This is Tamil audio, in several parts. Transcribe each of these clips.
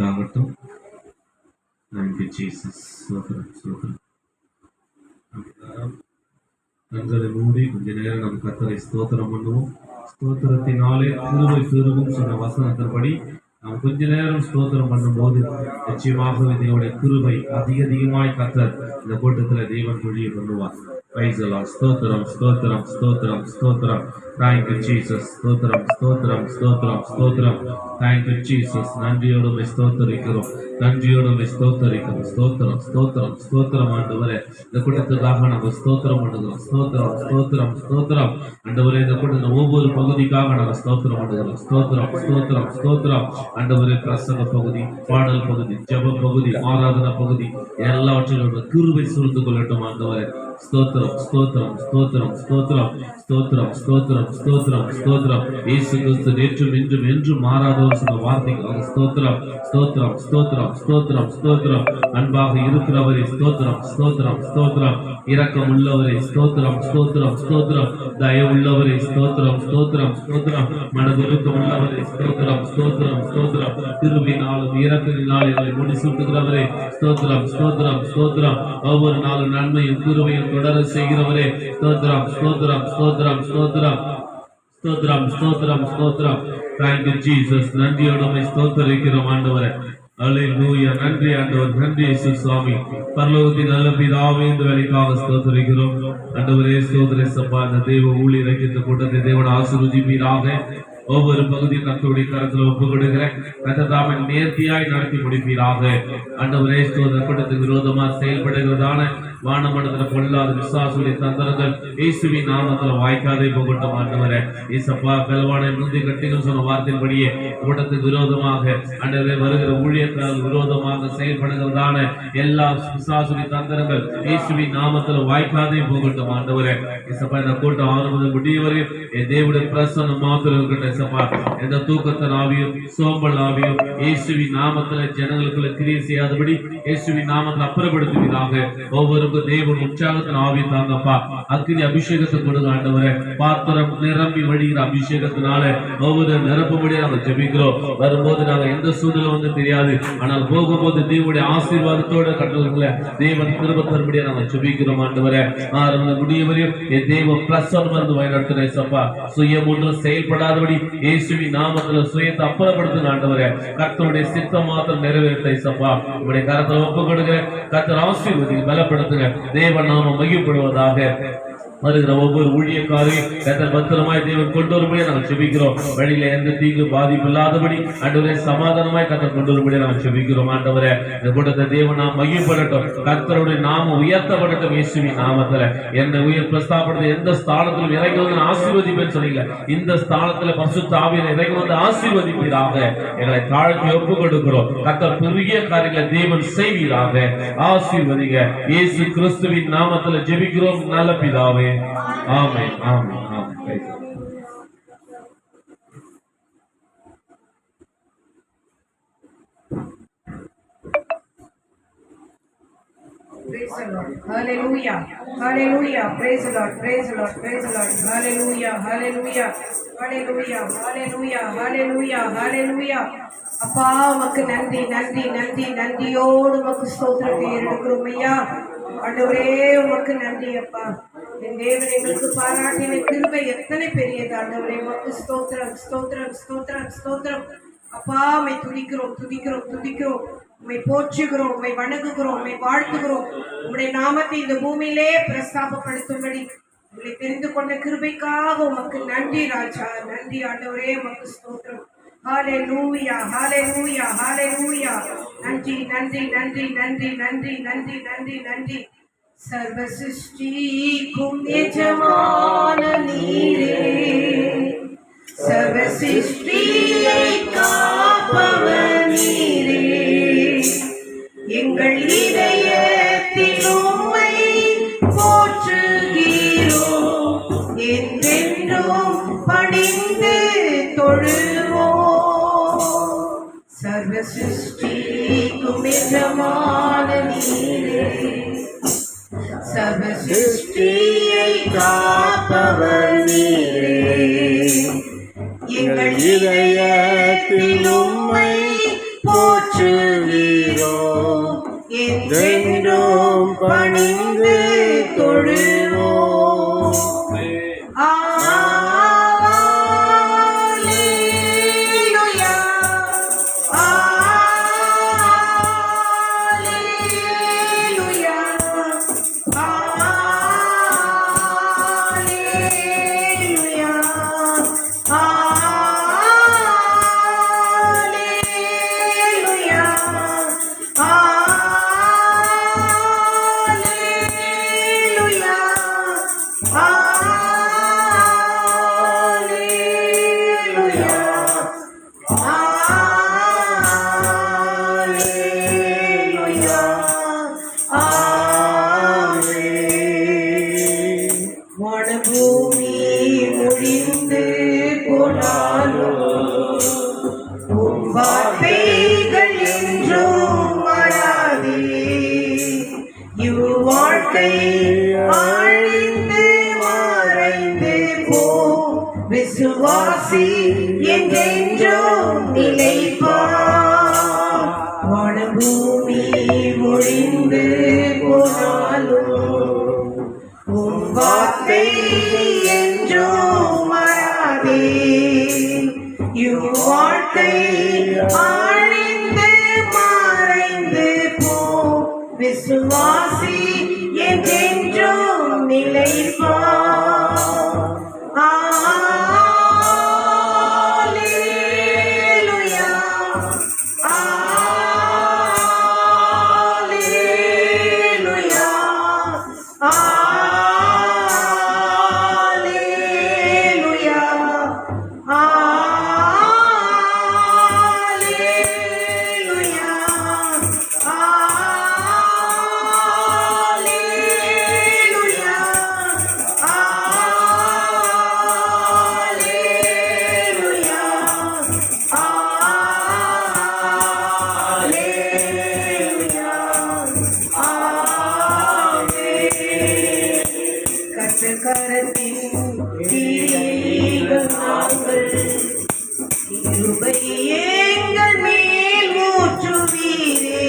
உண்டாகட்டும். நன்றி ஜீசஸ். கண்களை மூடி கொஞ்ச நேரம் நம் கர்த்தரை ஸ்தோத்திரம் பண்ணுவோம். ஸ்தோத்திரத்தினாலே கிருபை பெருகும் சொன்ன வசனத்தின்படி நாம் கொஞ்ச நேரம் ஸ்தோத்திரம் பண்ணும்போது நிச்சயமாகவே தேவனுடைய கிருபை அதிகமாய் கர்த்தர் இந்த கூட்டத்தில் தேவன் பொழிய பண்ணுவார். Praise the Lord. ஸ்தோத்திரம் ஸ்தோத்திரம் ஸ்தோத்திரம் ஸ்தோத்திரம். Thank you Jesus. ஸ்தோத்திரம் ஸ்தோத்திரம் ஸ்தோத்திரம் ஸ்தோத்திரம். Thank you Jesus. நன்றியோடு ஸ்தோத்திரிக்கிறோம், நன்றியோடு ஸ்தோத்திரிக்கிறோம். ஸ்தோத்திரம் ஸ்தோத்திரம் ஸ்தோத்திரம். ஆண்டவரே, இந்த கூட்டத்துக்காக நாங்கள் ஸ்தோத்திரம் பண்ணுகிறோம். ஸ்தோத்திரம் ஸ்தோத்திரம் ஸ்தோத்திரம். ஆண்டவரே, இந்த கூட்டத்தின் ஒவ்வொரு பகுதிக்காக நாங்கள் ஸ்தோத்திரம் பண்ணுகிறோம். ஸ்தோத்திரம் ஸ்தோத்திரம் ஸ்தோத்திரம். ஆண்டவரே, பிரசங்க பகுதி, பாடல் பகுதி, ஜெப பகுதி, ஆராதனை பகுதி எல்லாவற்றிலும் கிருபை சூழ்ந்து கொள்ளட்டும். ஆண்டவரே, ஸ்தோத்திரம் ஸ்தோத்திரம் ஸ்தோத்திரம் ஸ்தோத்திரம் ஸ்தோத்திரம் ஸ்தோத்திரம் ஸ்தோத்திரம் ஸ்தோத்திரம். இயேசு கிறிஸ்து நேற்றும் இன்றும் என்றும் மாறாதவர் சொன்ன வார்த்தைக்காக ஸ்தோத்திரம் ஸ்தோத்திரம் ஸ்தோத்திரம் ஸ்தோத்திரம் ஸ்தோத்திரம். அன்பாக இருக்கிறவரே ஸ்தோத்திரம் ஸ்தோத்திரம் ஸ்தோத்திரம். இரக்கம் உள்ளவரே ஸ்தோத்திரம் ஸ்தோத்திரம் ஸ்தோத்திரம். தயவு உள்ளவரே ஸ்தோத்திரம் ஸ்தோத்திரம் ஸ்தோத்திரம். மனதிருக்கம் உள்ளவரே ஸ்தோத்திரம் ஸ்தோத்திரம் ஸ்தோத்திரம். கிருபையினாலும் இரக்கத்தினாலும் எங்களை முடிசூட்டுகிறவரே ஸ்தோத்திரம் ஸ்தோத்திரம் ஸ்தோத்திரம். ஒவ்வொரு நாளும் நன்மையும் கிருபையும் தொடர செய்கிறவரே ஸ்தோத்திரம் ஸ்தோத்திரம் ஸ்தோத்திரம் ஸ்தோத்திரம் ஸ்தோத்திரம் ஸ்தோத்திரம் ஸ்தோத்திரம். Thank you Jesus. நன்றியோடு ஸ்தோத்திரிக்கிறோம் ஆண்டவரே. அல்லேலூயா. நன்றி ஆண்டவர், நன்றி இயேசு சுவாமி. பரலோகத்தின் நல்ல பிதாவே, இந்த வேலைக்காக ஸ்தோத்திரிக்கிறோம் ஆண்டவரே. ஸ்தோத்திர சப்பா, இந்த தேவ ஊழியரை இந்த கூட்டத்தை தேவன் ஆசீர்வதிப்பீராக. ஒவ்வொரு பகுதியும் கர்த்தருடைய கரத்தில் ஒப்பு கொடுக்கிறேன். கர்த்தர் நேர்த்தியாய் நடத்தி முடிப்பீராக. ஆண்டவரே, ஸ்தோத்திர கூட்டத்துக்கு விரோதமாக செயல்படுகிறதான வானமண்டல பொல்லாத விசுவாசுடைய தந்திரங்கள் இயேசுவின் நாமத்தில் வாய்க்காதே போகட்டும். ஆண்டவரே, இயேசப்பா, பெலவானை முந்தி கட்டிகள் சொன்ன வார்த்தையின்படியே கூட்டத்துக்கு விரோதமாக ஆண்டவரே வருகிற ஊழியக்காரர்கள் விரோதமாக செயல்படுகிறதான எல்லா விசுவாசுடைய தந்திரங்கள் இயேசுவின் நாமத்தில் வாய்க்காதே போகட்டும். ஆண்டவரே, இயேசப்பா, இந்த கூட்டம் ஆரம்பம் முடியவரை என் தேவனுடைய பிரசன்னம் மாத்திரம் இருக்கட்டும். எந்த தூக்கத்தின் ஆவியும் சோம்பல் ஆவியும் இயேசுவின் நாமத்துல ஜனங்களுக்குள்ள கிரியை செய்யாதபடி இயேசுவின் நாமத்தில் அப்புறப்படுத்துவதாக. ஒவ்வொருக்கும் தேவன் உற்சாகத்தின் ஆவி தாங்கப்பா. அக்கினி அபிஷேகத்தை கொடுங்க ஆண்டவரே. பாத்திரம் நிரம்பி வழிகிற அபிஷேகத்தினால ஒவ்வொரு நிரப்பும்படி நாங்கள் ஜெபிக்கிறோம். வரும்போது நாங்கள் எந்த சூழ்நிலை தெரியாது, ஆனால் போகும்போது தேவனுடைய ஆசீர்வாதத்தோட கட்டுகளை தேவன் திரும்ப தரும்படியா நாங்கள் ஜெபிக்கிறோம் ஆண்டவரே. ஆரம்ப முடியவரையும் என் தேவ பிரசன்னம் வந்து வழிநடத்துறேன் சப்பா. சுயம் ஒன்றும் செயல்படாதபடி இயேசுவின் நாமத்தில் சுயத்தை அப்புறப்படுத்துங்க ஆண்டவரே. கர்த்தருடைய சித்தம் மாத்திரம் நிறைவேற்ற சப்பா. உங்களுடைய கரத்தில் ஒப்பு கொடுங்க. கர்த்தர் ஆசீர்வதி பலப்படுத்துங்க. தேவ நாமம் மகிழ்ப்படுவதாக. வருகிற ஒவ்வொரு ஊழியக்காரையும் கர்த்தர் பத்திரமாய் தேவன் கொண்டு வரும்படியா நாங்கள் செபிக்கிறோம். வழியில எந்த தீங்கு பாதிப்பு இல்லாதபடி ஆண்டவரே சமாதானமாய் கர்த்தர் கொண்டு வரும்படியா நாங்கள் செபிக்கிறோம். ஆண்டவரே, இந்த கூட்டத்தை தேவன் நாம் மகிழ்ப்படட்டும். கர்த்தருடைய நாமம் உயர்த்தப்படட்டும். இயேசுவின் நாமத்துல என்னை உயர் பிரஸ்தாபப்படுத்த எந்த ஸ்தானத்திலும் இறங்கி வந்து ஆசீர்வதிப்பேன்னு சொன்னீங்க. இந்த ஸ்தானத்துல பரிசுத்த ஆவியானவர் இறங்கி வந்து ஆசீர்வதிப்பீராக. எங்களை தாழ்த்தி ஒப்பு கொடுக்கிறோம். கர்த்தர் பெரிய காரியங்களை தேவன் செய்வீராக. ஆசீர்வதிங்க. இயேசு கிறிஸ்துவின் நாமத்துல ஜெபிக்கிறோம் நல்ல பிதாவே. ஆமென் ஆமென் ஆமென். Praise the Lord. Hallelujah. Hallelujah. Praise the Lord. Praise the Lord. Praise the Lord. Hallelujah. Hallelujah. Hallelujah. Hallelujah. Hallelujah. Hallelujah. அப்பா, உமக்கு நன்றி நன்றி நன்றி. நன்றியோடு உமக்கு ஸ்தோத்திரத்தை எடுக்கிறோம் ஐயா. ஆண்டவரே, உமக்கு நன்றி அப்பா. என் தேவன் எங்களுக்கு பாராட்டின கிருபை எத்தனை பெரியது ஆண்டவரே. உமக்கு ஸ்தோத்திரம் ஸ்தோத்திரம் ஸ்தோத்திரம் ஸ்தோத்திரம். அப்பா, உம்மை துதிக்கிறோம் துதிக்கிறோம் துதிக்கிறோம். உம்மை போற்றுகிறோம், உம்மை வணங்குகிறோம், உம்மை வாழ்த்துகிறோம். உம்முடைய நாமத்தை இந்த பூமியிலே பிரஸ்தாபப்படுத்தும்படி உங்களை தெரிந்து கொண்ட கிருபைக்காக உமக்கு நன்றி ராஜா. நன்றி ஆண்டவரே, உமக்கு ஸ்தோத்திரம். ஹalleluya ஹalleluya ஹalleluya. நன்றி நன்றி நன்றி நன்றி நன்றி நன்றி நன்றி நன்றி. சர்வ சிருஷ்டிக்கும் எஜமான நீரே, சர்வ சிருஷ்டியை காப்பவர் நீரே. எங்கள் இதயத்தில் உம்மை போற்றுகிறோம், என்றென்றும் பணிந்து தொழுவோம். சர்வ சிருஷ்டிக்கும் எஜமான நீரே, சர்வ சிருஷ்டியை காப்பவர் நீரே. எங்கள் இதயத்தில் உம்மை போற்று பாடிடுவோம் என்றென்றும் பணிந்து தொழுவோம். அல்லேலூயா, அல்லேலூயா, அல்லேலூயா, அல்லேலூயா, அல்லேலூயா, அல்லேலூயா, அல்லேலூயா, ஆமென். வானபூமி ஒழிந்து போனாலும் உம் வார்த்தைகள் என்றும் மாறாதே. இவ்வாழ்க்கை அழிந்து மறைந்து போ, விசுவாசி என்றென்றும் நிலைப்பார். வானபூமி ஒழிந்து போனாலும் உம் வார்த்தை என்றும் மாறாதே. இவ்வாழ்க்கை அழிந்து மறைந்து போ, விசுவாசி என்றென்றும் நிலைப்பார். அல்லேலூயா, அல்லேலூயா, அல்லேலூயா, அல்லேலூயா, அல்லேலூயா, அல்லேலூயா, அல்லேலூயா, ஆமென். கர்த்தரின் கிரியைகள் நாங்கள், கிருபை எங்கள் மேல் ஊற்றுவீரே.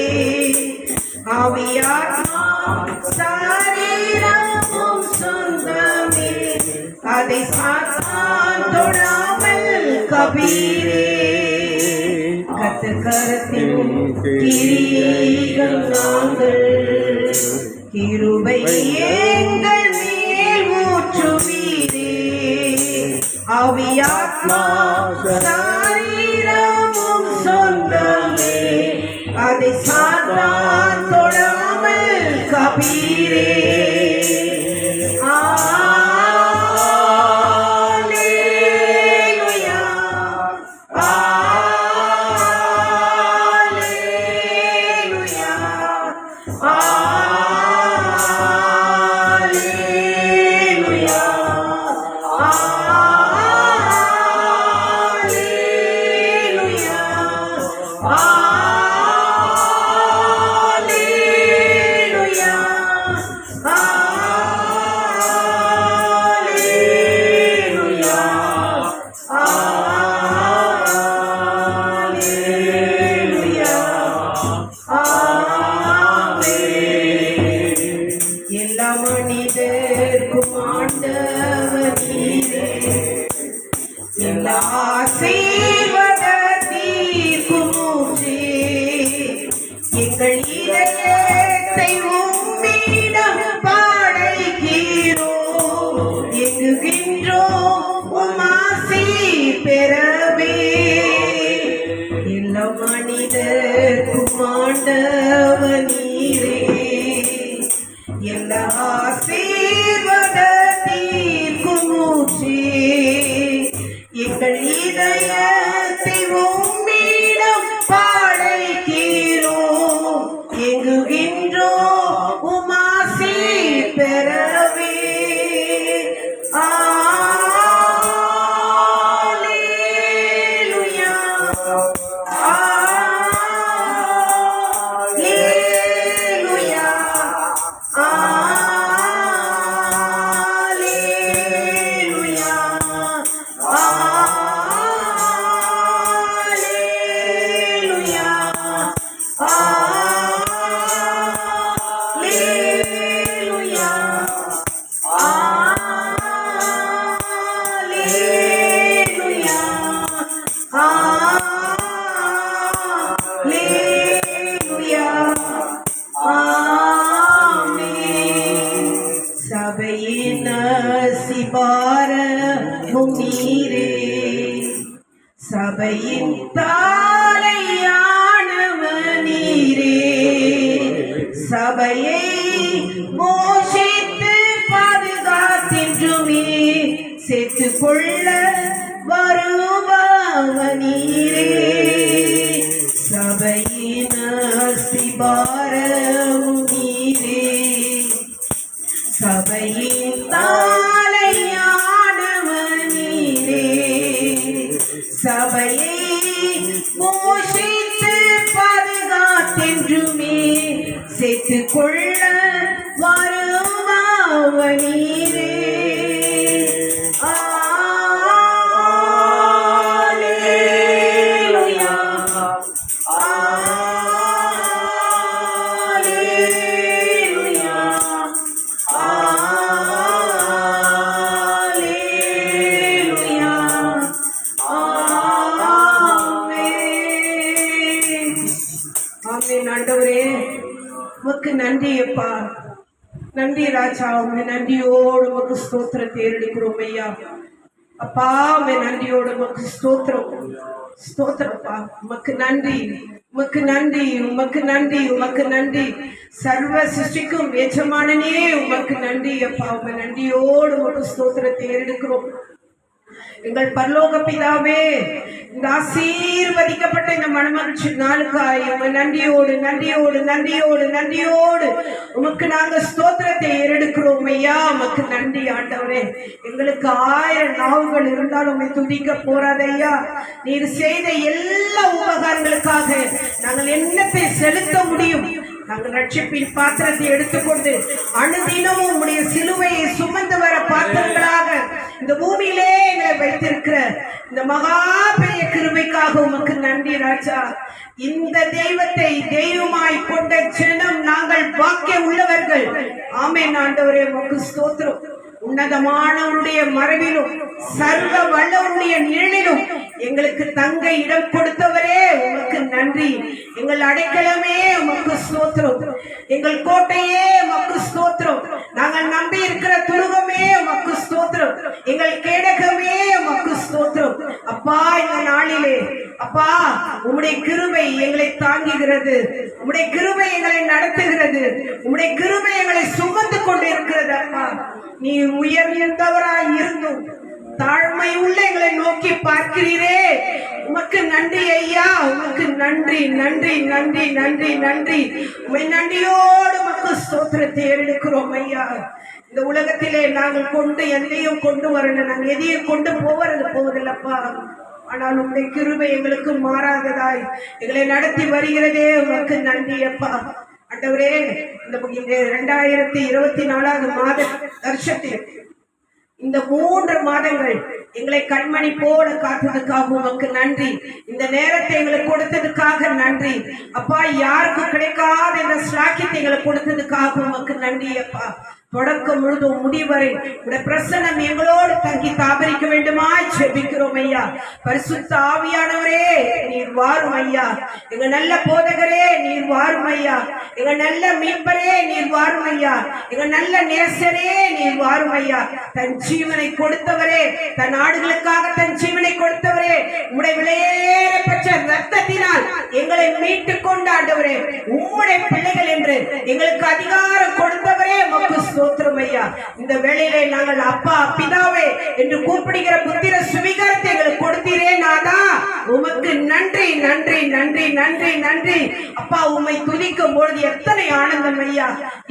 ஆவியாத்மா சரீரமும் சொந்தமே, அதை சாத்தான் தொடாமல் கபீரே. கர்த்தரின் கிரியைகள் நாங்கள், கிருபை எங்கள் மேல் ஊற்றுவீரே. ஆவியாத்மா சரீரமும் சொந்தமே, அதை சாத்தான் தொடாமல் கபீரே. அல்லேலூயா, அல்லேலூயா, அல்லேலூயா, அல்லேலூயா, அல்லேலூயா, அல்லேலூயா, அல்லேலூயா, ஆமென். எல்லா மனிதர்க்கும் ஆண்டவர் நீரே, எல்லா ஆசீர்வாதத்திற்கும் ஊற்றே. எங்கள் இதயத்தை உம்மிடம் படைக்கிறோம், எங்குகின்றோம் உம் ஆசி பெறவே. எல்லா மனிதர்க்கும் ஆண்டவர் நீரே, எல்லா ஆசீர்வாதத்திற்கும் ஊற்றே. எங்கள் இதயத்தை உம்மிடம் படைக்கிறோம், எங்குகின்றோம் உம் ஆசி பெறவே. அல்லேலூயா, அல்லேலூயா, அல்லேலூயா, அல்லேலூயா ஆமென். சபையின் அஸ்திபாரமும் நீரே, சபையின் தாளையானவர் நீரே, சபையை மோஷித்து பாதுகாத்தின்றுமே சேர்த்துக் கொள்ள வருபவர் நீரே, சபையின் அஸ்திபாரமும் நீரே, சபையின் தாளையானவர் நீரே, சபையை மோஷித்து பாதுகாத்தென்றுமே சேர்த்துக் கொள்ள வருபவர் நீரே. அல்லேலூயா அல்லேலூயா அல்லேலூயா ஆமென். ஆமென். ஆண்டவரே உமக்கு நன்றி அப்பா, நன்றி ராஜா. உண்மை நன்றியோடு உமக்கு ஸ்தோத்திரத்தை ஏறெடுக்கிறோம் ஐயா. அப்பா உண்மை நன்றியோடு உமக்கு ஸ்தோத்திரம் ஸ்தோத்திரப்பா. உமக்கு நன்றி, உமக்கு நன்றி, உமக்கு நன்றி, உமக்கு நன்றி. சர்வ சிருஷ்டிக்கும் எஜமானனே உமக்கு நன்றி அப்பா. உண்மை நன்றியோடு உமக்கு ஸ்தோத்திரத்தை ஏறெடுக்கிறோம். எங்கள் பரலோக பிதாவே, இந்த ஆசீர்வதிக்கப்பட்ட இந்த மனமகிழ்ச்சி நாளுக்காய் உங்க நன்றியோடு நன்றியோடு நன்றியோடு நன்றியோடு உமக்கு நாங்க ஸ்தோத்திரத்தை ஏறெடுக்கிறோம் ஐயா. உமக்கு நன்றி ஆண்டவரே. எங்களுக்கு 1000 நாவுகள் இருந்தாலும் உம்மை துதிக்க போறாது ஐயா. நீர் செய்த எல்லா உபகாரங்களுக்காக நாங்கள் என்னத்தை செலுத்த முடியும்? நாங்கள் ரட்சிப்பின் பாத்திரத்தை எடுத்துக்கொண்டு அனுதினமும் உம்முடைய சிலுவையை சுமந்து வர பாத்திரங்களாக இந்த பூமியிலே எங்களை வைத்திருக்கிற இந்த மகா பெரிய கிருபைக்காக உமக்கு நன்றி ராஜா. இந்த தெய்வத்தை தெய்வமாய் கொண்ட ஜனம் நாங்கள் பாக்கியம் உள்ளவர்கள். ஆமென் ஆண்டவரே. உமக்கு ஸ்தோத்திரம். உன்னதமானவருடைய மறைவிலும் சர்வ வல்லவருடைய நிழலிலும் எங்களுக்கு தங்க இடம் கொடுத்தவரே உமக்கு நன்றி. எங்கள் அடைக்கலமே உமக்கு ஸ்தோத்திரம். எங்கள் கோட்டையே உமக்கு ஸ்தோத்திரம். நாங்கள் நம்பி இருக்கிற துருகமே உமக்கு ஸ்தோத்திரம். எங்கள் கேடகமே உமக்கு ஸ்தோத்திரம். அப்பா இந்த நாளிலே அப்பா உம்முடைய கிருபை எங்களை தாங்குகிறது. உம்முடைய கிருபை எங்களை நடத்துகிறது. உம்முடைய கிருபை எங்களை சுமந்து கொண்டு இருக்கிறது. அப்பா நீ உயர்ந்தவராய் இருந்தும் தாழ்மை உள்ள எங்களை நோக்கி பார்க்கிறீரே, உமக்கு நன்றி ஐயா. உமக்கு நன்றி நன்றி நன்றி நன்றி நன்றி. உம்மை நன்றியோடு உமக்கு ஸ்தோத்திரத்தை ஏறெடுக்கிறோம் ஐயா. இந்த உலகத்திலே நாங்கள் கொண்டு எதையும் கொண்டு வரணும், நாங்கள் எதையும் கொண்டு போவதில்லப்பா. ஆனால் உம்முடைய கிருபை எங்களுக்கு மாறாததாய் எங்களை நடத்தி வருகிறதே உமக்கு நன்றி அப்பா. ஆண்டவரே, இந்த 2024 மாத வருஷத்தில் இந்த 3 மாதங்கள் எங்களை கண்மணி போல காத்ததுக்காக உமக்கு நன்றி. இந்த நேரத்தை எங்களுக்கு கொடுத்ததுக்காக நன்றி அப்பா. யாருக்கு கிடைக்காத இந்த ஸ்லாக்கியத்தை எங்களுக்கு கொடுத்ததுக்காக உமக்கு நன்றி அப்பா. தொடக்கம் முழுதும் முடிவரை உடைய பிரசன்னம் எங்களோடு தங்கி தாபரிக்க வேண்டுமாய் ஜெபிக்கிறோம் ஐயா. பரிசுத்த ஆவியானவரே நீர் வாரும் ஐயா. எங்க நல்ல போதகரே நீர் வாரும் ஐயா. எங்க நல்ல மீட்பரே நீர் வாரும் ஐயா. எங்க நல்ல நேசரே நீர் வாரும் ஐயா. தன் ஜீவனை கொடுத்தவரே, தன் ஆடுகளுக்காக தன் ஜீவனை கொடுத்தவரே, உம்முடைய விலையேறப்பட்ட ரத்தத்தினால் எங்களை மீட்டுக் கொண்டாண்டவரே, உம்முடைய பிள்ளைகள் என்று எங்களுக்கு அதிகாரம் கொடுத்தவரே உமக்கு ஸ்தோத்திரம் ஐயா. இந்த வேளையிலே நாங்கள் அப்பா பிதாவே என்று கூப்பிடுகிற புத்திர சுவிகாரத்தை எங்களுக்கு கொடுத்தீரே நாதா, உமக்கு நன்றி நன்றி நன்றி நன்றி நன்றி அப்பா. உம்மை துதிக்கும் பொழுது எத்தனை ஆனந்தம் ஐயா,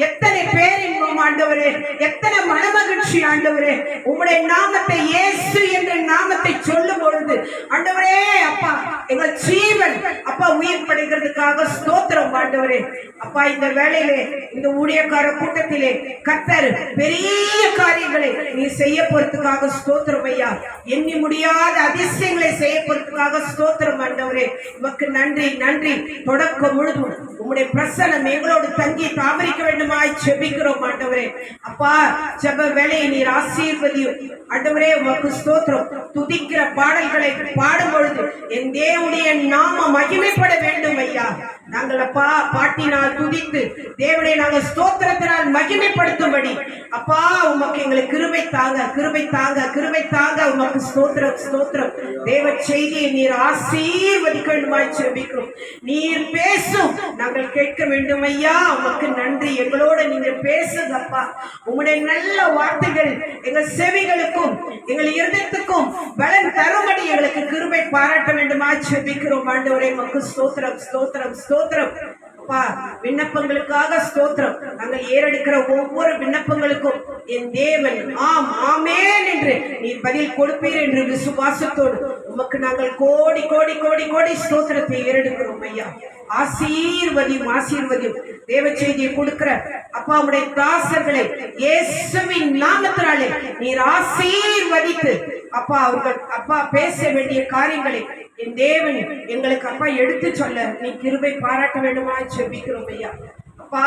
எத்தனை பேரின்பம் ஆண்டவரே, எத்தனை மனமகிழ்ச்சி ஆண்டவரே. உம்முடைய நாமத்தை இயேசு என்ற நாமத்தை சொல்லும் பொழுது ஆண்டவரே அப்பா எங்கள் ஜீவன் அப்பா உயிர் படைக்கிறதுக்காக ஸ்தோத்திரம் ஆண்டவரே. அப்பா இந்த வேளையிலே இந்த ஊழியக்கார கூட்டத்திலே கர்த்தர் பெரிய காரியங்களை நீ செய்ய போறதுக்காக ஸ்தோத்திரம் ஐயா. எண்ணி முடியாத அதிசயங்களை செய்ய போறதுக்காக ஸ்தோத்திரம் ஆண்டவரே. உமக்கு நன்றி நன்றி. தொடக்கம் முழுதும் உம்முடைய பிரசன்னம் எங்களோடு தங்கி தாமரிக்க வேண்டுமாய் ஜெபிக்கிறோம் ஆண்டவரே. அப்பா ஜெப வேளையை நீர் ஆசீர்வதியும் ஆண்டவரே. உமக்கு ஸ்தோத்திரம். துதிக்கிற பாடல்களை பாடும் பொழுது என் தேவனுடைய நாமம் மகிமைப்பட வேண்டும் ஐயா. நாங்கள் அப்பா பாட்டினால் துதித்து தேவனை நாங்கள் ஸ்தோத்திரத்தினால் மகிமைப்படுத்தும்படி அப்பா உமக்கு எங்களுக்கு கிருபை தாங்க, கிருபை தாங்க, கிருபை தாங்க. உமக்கு ஸ்தோத்திரம், ஸ்தோத்திரம். தேவ செய்தியை நீர் ஆசீர்வதிக்க வேண்டுமாய் ஜெபிக்கிறோம். நீர் பேசும், நாங்கள் கேட்க வேண்டும் ஐயா. உமக்கு நன்றி. எங்களோட நீங்க பேசுங்க அப்பா. உங்களுடைய நல்ல வார்த்தைகள் எங்கள் செவிகளுக்கும் எங்கள் இருதயத்துக்கும் பலன் தரும்படி எங்களுக்கு கிருபை பாராட்ட வேண்டுமா ஜெபிக்கிறோம். ஆண்டவரே உமக்கு ஸ்தோத்திரம், ஸ்தோத்திரம், ஸ்தோத்திரம். அப்பா விண்ணப்பங்களுக்காக ஸ்தோத்திரம். நாங்கள் ஏறெடுக்கிற ஒவ்வொரு விண்ணப்பங்களுக்கும் என் தேவன் ஆம் ஆமேன் என்று நீர் பதில் கொடுப்பீர் என்று விசுவாசத்தோடு உமக்கு நாங்கள் கோடி கோடி கோடி கோடி ஸ்தோத்திரத்தை ஏறெடுக்கிறோம் ஐயா. ஆசீர்வதியும், ஆசீர்வதியும். தேவ செய்தியை கொடுக்கிற அப்பா உடைய தாசர்களை இயேசுவின் நாமத்தினாலே நீர் ஆசீர்வதித்து அப்பா அவர்கள் அப்பா பேச வேண்டிய காரியங்களை என் தேவன் எங்களுக்கு அப்பா எடுத்து சொல்ல நீ கிருபை பாராட்ட வேண்டுமா ஜெபிக்கிறோம் ஐயா. அப்பா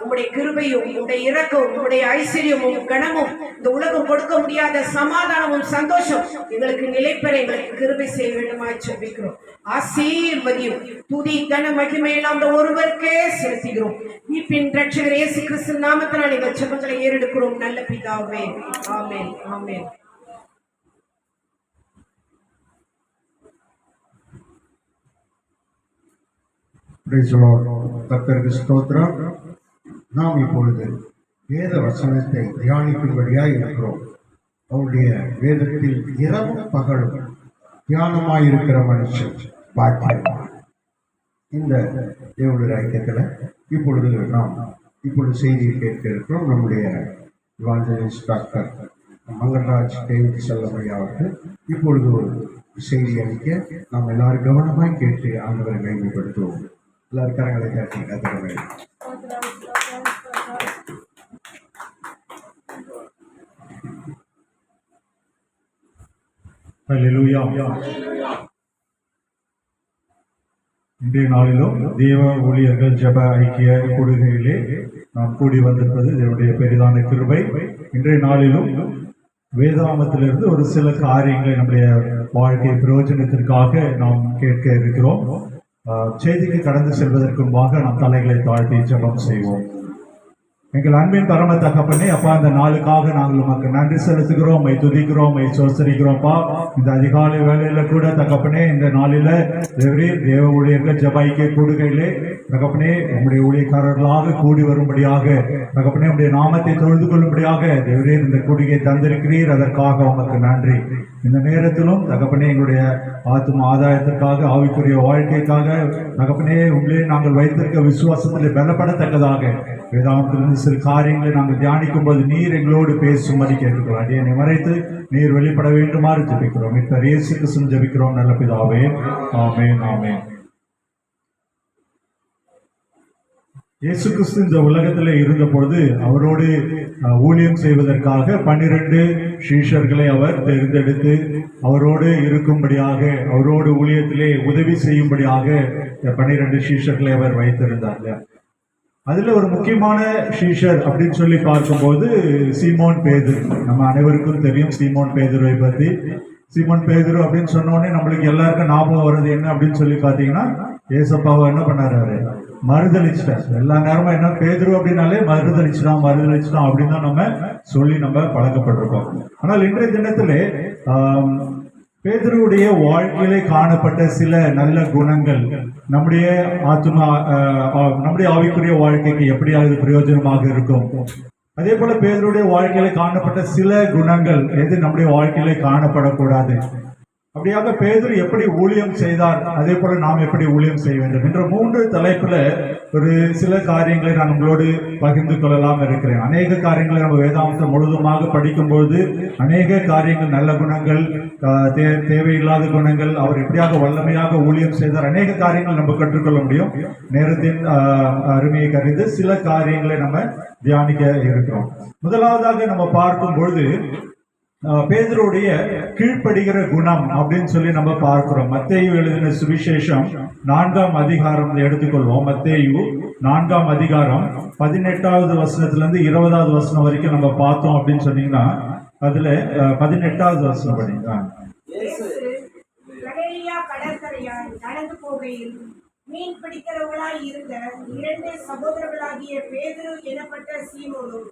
உங்களுடைய கிருபையும் உங்களுடைய இரக்கமும் உங்களுடைய ஐஸ்வர்யமும் கனமும் இந்த உலகம் கொடுக்க முடியாத சமாதானமும் சந்தோஷம் எங்களுக்கு நிலைப்பெற எங்களுக்கு கிருபை செய்ய வேண்டுமா ஜெபிக்கிறோம். ஆசீர்வதியும். துதி கன மகிமையெல்லாம் அந்த ஒருவருக்கே செலுத்துகிறோம். மீட்பின் ரட்சகர் இயேசு கிறிஸ்து நாமத்தினால் எங்கள் ஜெபங்களை ஏறெடுக்கிறோம் நல்ல பிதாவே. ஆமென், ஆமென். கர்த்தருக்கு ஸ்தோத்திரம். நாம் இப்பொழுது வேத வசனத்தை தியானிக்கும்படியாய் இருக்கிறோம். அவருடைய வேதத்தில் இரவும் பகலும் தியானமாயிருக்கிற மனுஷன் பாக்கியவான். இந்த தேவனுடைய ஐக்கியத்தில் இப்பொழுது செய்தியை கேட்க இருக்கிறோம். நம்முடைய இவாஞ்சலிஸ்ட் டாக்டர் மங்கள்ராஜ் டேவிட் செல்லமணி அவர்கள் இப்பொழுது ஒரு செய்தி அளிக்க நாம் எல்லாரும் கவனமாய் கேட்டு ஆண்டவரை மேம்படுத்துவோம். எல்லாரும் கரங்களை காட்டி கதற வேண்டும். ஹல்லேலூயா. இன்றைய நாளிலும் தேவ ஊழியர்கள் ஜெப ஐக்கிய கூடுகையிலே நாம் கூடி வந்திருப்பது தேவனுடைய பெரிதான கிருபை. இன்றைய நாளிலும் வேதாகமத்திலிருந்து ஒரு சில காரியங்களை நம்முடைய வாழ்க்கை பிரயோஜனத்திற்காக நாம் கேட்க இருக்கிறோம். செய்திக்கு கடந்து செல்வதற்கு முன்பாக நாம் தலைகளை தாழ்த்தி ஜெபம் செய்வோம். எங்கள் அன்பின் பரம தகப்பனே, அப்பா இந்த நாளுக்காக நாங்கள் உமக்கு நன்றி செலுத்துகிறோம், மை துதிக்கிறோம், மை சோசரிக்கிறோம்ப்பா. இந்த அதிகாலை வேலையில கூட தகப்பனே இந்த நாளில தேவ ஊழியர்கள் ஜெப ஐக்கிய கூடுகையிலே தகப்பனே உங்களுடைய ஊழியக்காரர்களாக கூடி வரும்படியாக தகப்பனே உங்களுடைய நாமத்தை தொழுது கொள்ளும்படியாக தேவரே இந்த கூடுகையை தந்திருக்கிறீர். அதற்காக உமக்கு நன்றி. இந்த நேரத்திலும் தகப்பனே எங்களுடைய ஆத்தும ஆதாயத்திற்காக ஆவிக்குரிய வாழ்க்கைக்காக தகப்பனே உங்களே நாங்கள் வைத்திருக்க விசுவாசத்திலே பலப்படத்தக்கதாக வேதாந்தத்திலிருந்து சில காரியங்களை நாங்கள் தியானிக்கும் போது நீர் எங்களோடு பேசும்படி கேட்கிறோம். அடியனை மறைத்து நீர் வெளிப்பட வேண்டுமாறு ஜெபிக்கிறோம். இப்ப இயேசு கிறிஸ்து ஜெபிக்கிறோம் நல்ல பிதாவே. ஆமென், ஆமென். இயேசு கிறிஸ்து இந்த உலகத்தில் இருந்த பொழுது அவரோடு ஊழியம் செய்வதற்காக 12 சீஷர்களை அவர் தேர்ந்தெடுத்து அவரோடு இருக்கும்படியாக அவரோடு ஊழியத்திலே உதவி செய்யும்படியாக 12 சீஷர்களை அவர் வைத்திருந்தார். அதுல ஒரு முக்கியமான சீஷர் அப்படின்னு சொல்லி பார்க்கும்போது சீமோன் பேதுரு. நம்ம அனைவருக்கும் தெரியும் சீமோன் பேதுருவை பத்தி. சீமோன் பேதுரு அப்படின்னு சொன்னோடனே நம்மளுக்கு எல்லாருக்கும் ஞாபகம் வருது என்ன அப்படின்னு சொல்லி பாத்தீங்கன்னா, ஏசப்பாவை என்ன பண்ணாரு, மறுதளிச்சிட்டார். எல்லா நேரமும் என்ன பேதுரு அப்படின்னாலே மறுதளிச்சிட்டான் அப்படின்னு தான் நம்ம பழக்கப்பட்டிருக்கோம். ஆனால் இன்றைய தினத்திலே பேதுருவுடைய வாழ்க்கையிலே காணப்பட்ட சில நல்ல குணங்கள் நம்முடைய ஆவிக்குரிய வாழ்க்கைக்கு எப்படியாவது பிரயோஜனமாக இருக்கும். அதே போல பேதுருவுடைய வாழ்க்கையில காணப்பட்ட சில குணங்கள் எது நம்முடைய வாழ்க்கையிலே காணப்படக்கூடாது. அப்படியாக பேதுரு எப்படி ஊழியம் செய்தார், அதே போல நாம் எப்படி ஊழியம் செய்ய வேண்டும் என்ற 3 தலைப்புல ஒரு சில காரியங்களை நான் உங்களோடு பகிர்ந்து கொள்ளலாம் இருக்கிறேன். அநேக காரியங்களை நம்ம வேதாந்தம் முழுதுமாக படிக்கும்போது அநேக காரியங்கள், நல்ல குணங்கள், தேவையில்லாத குணங்கள், அவர் எப்படியாக வல்லமையாக ஊழியம் செய்தார், அநேக காரியங்கள் நம்ம கற்றுக்கொள்ள முடியும். நேரத்தின் அருமையை கருது சில காரியங்களை நம்ம தியானிக்க இருக்கிறோம். முதலாவதாக நம்ம பார்க்கும் பொழுது பேதுருடைய கீழ்ப்படுகிற குணம் அப்படின்னு சொல்லி நம்ம பார்க்கிறோம். மத்தேயு எழுதின சுவிசேஷம் 4ஆம் அதிகாரம் எடுத்துக்கொள்வோம். மத்தேயு 4ஆம் அதிகாரம் 18வது வசனத்திலிருந்து 20வது வசனம் வரைக்கும் நம்ம பார்த்தோம் அப்படின்னு சொன்னீங்கன்னா அதுல 18வது வசனம் படிங்க. கடற்கரையால் நடந்து போகையில் மீன் பிடிக்கிறவர்களாய் இருந்த 2 சகோதரர்களாகிய பேதுரு எனப்பட்ட சீமோனும்.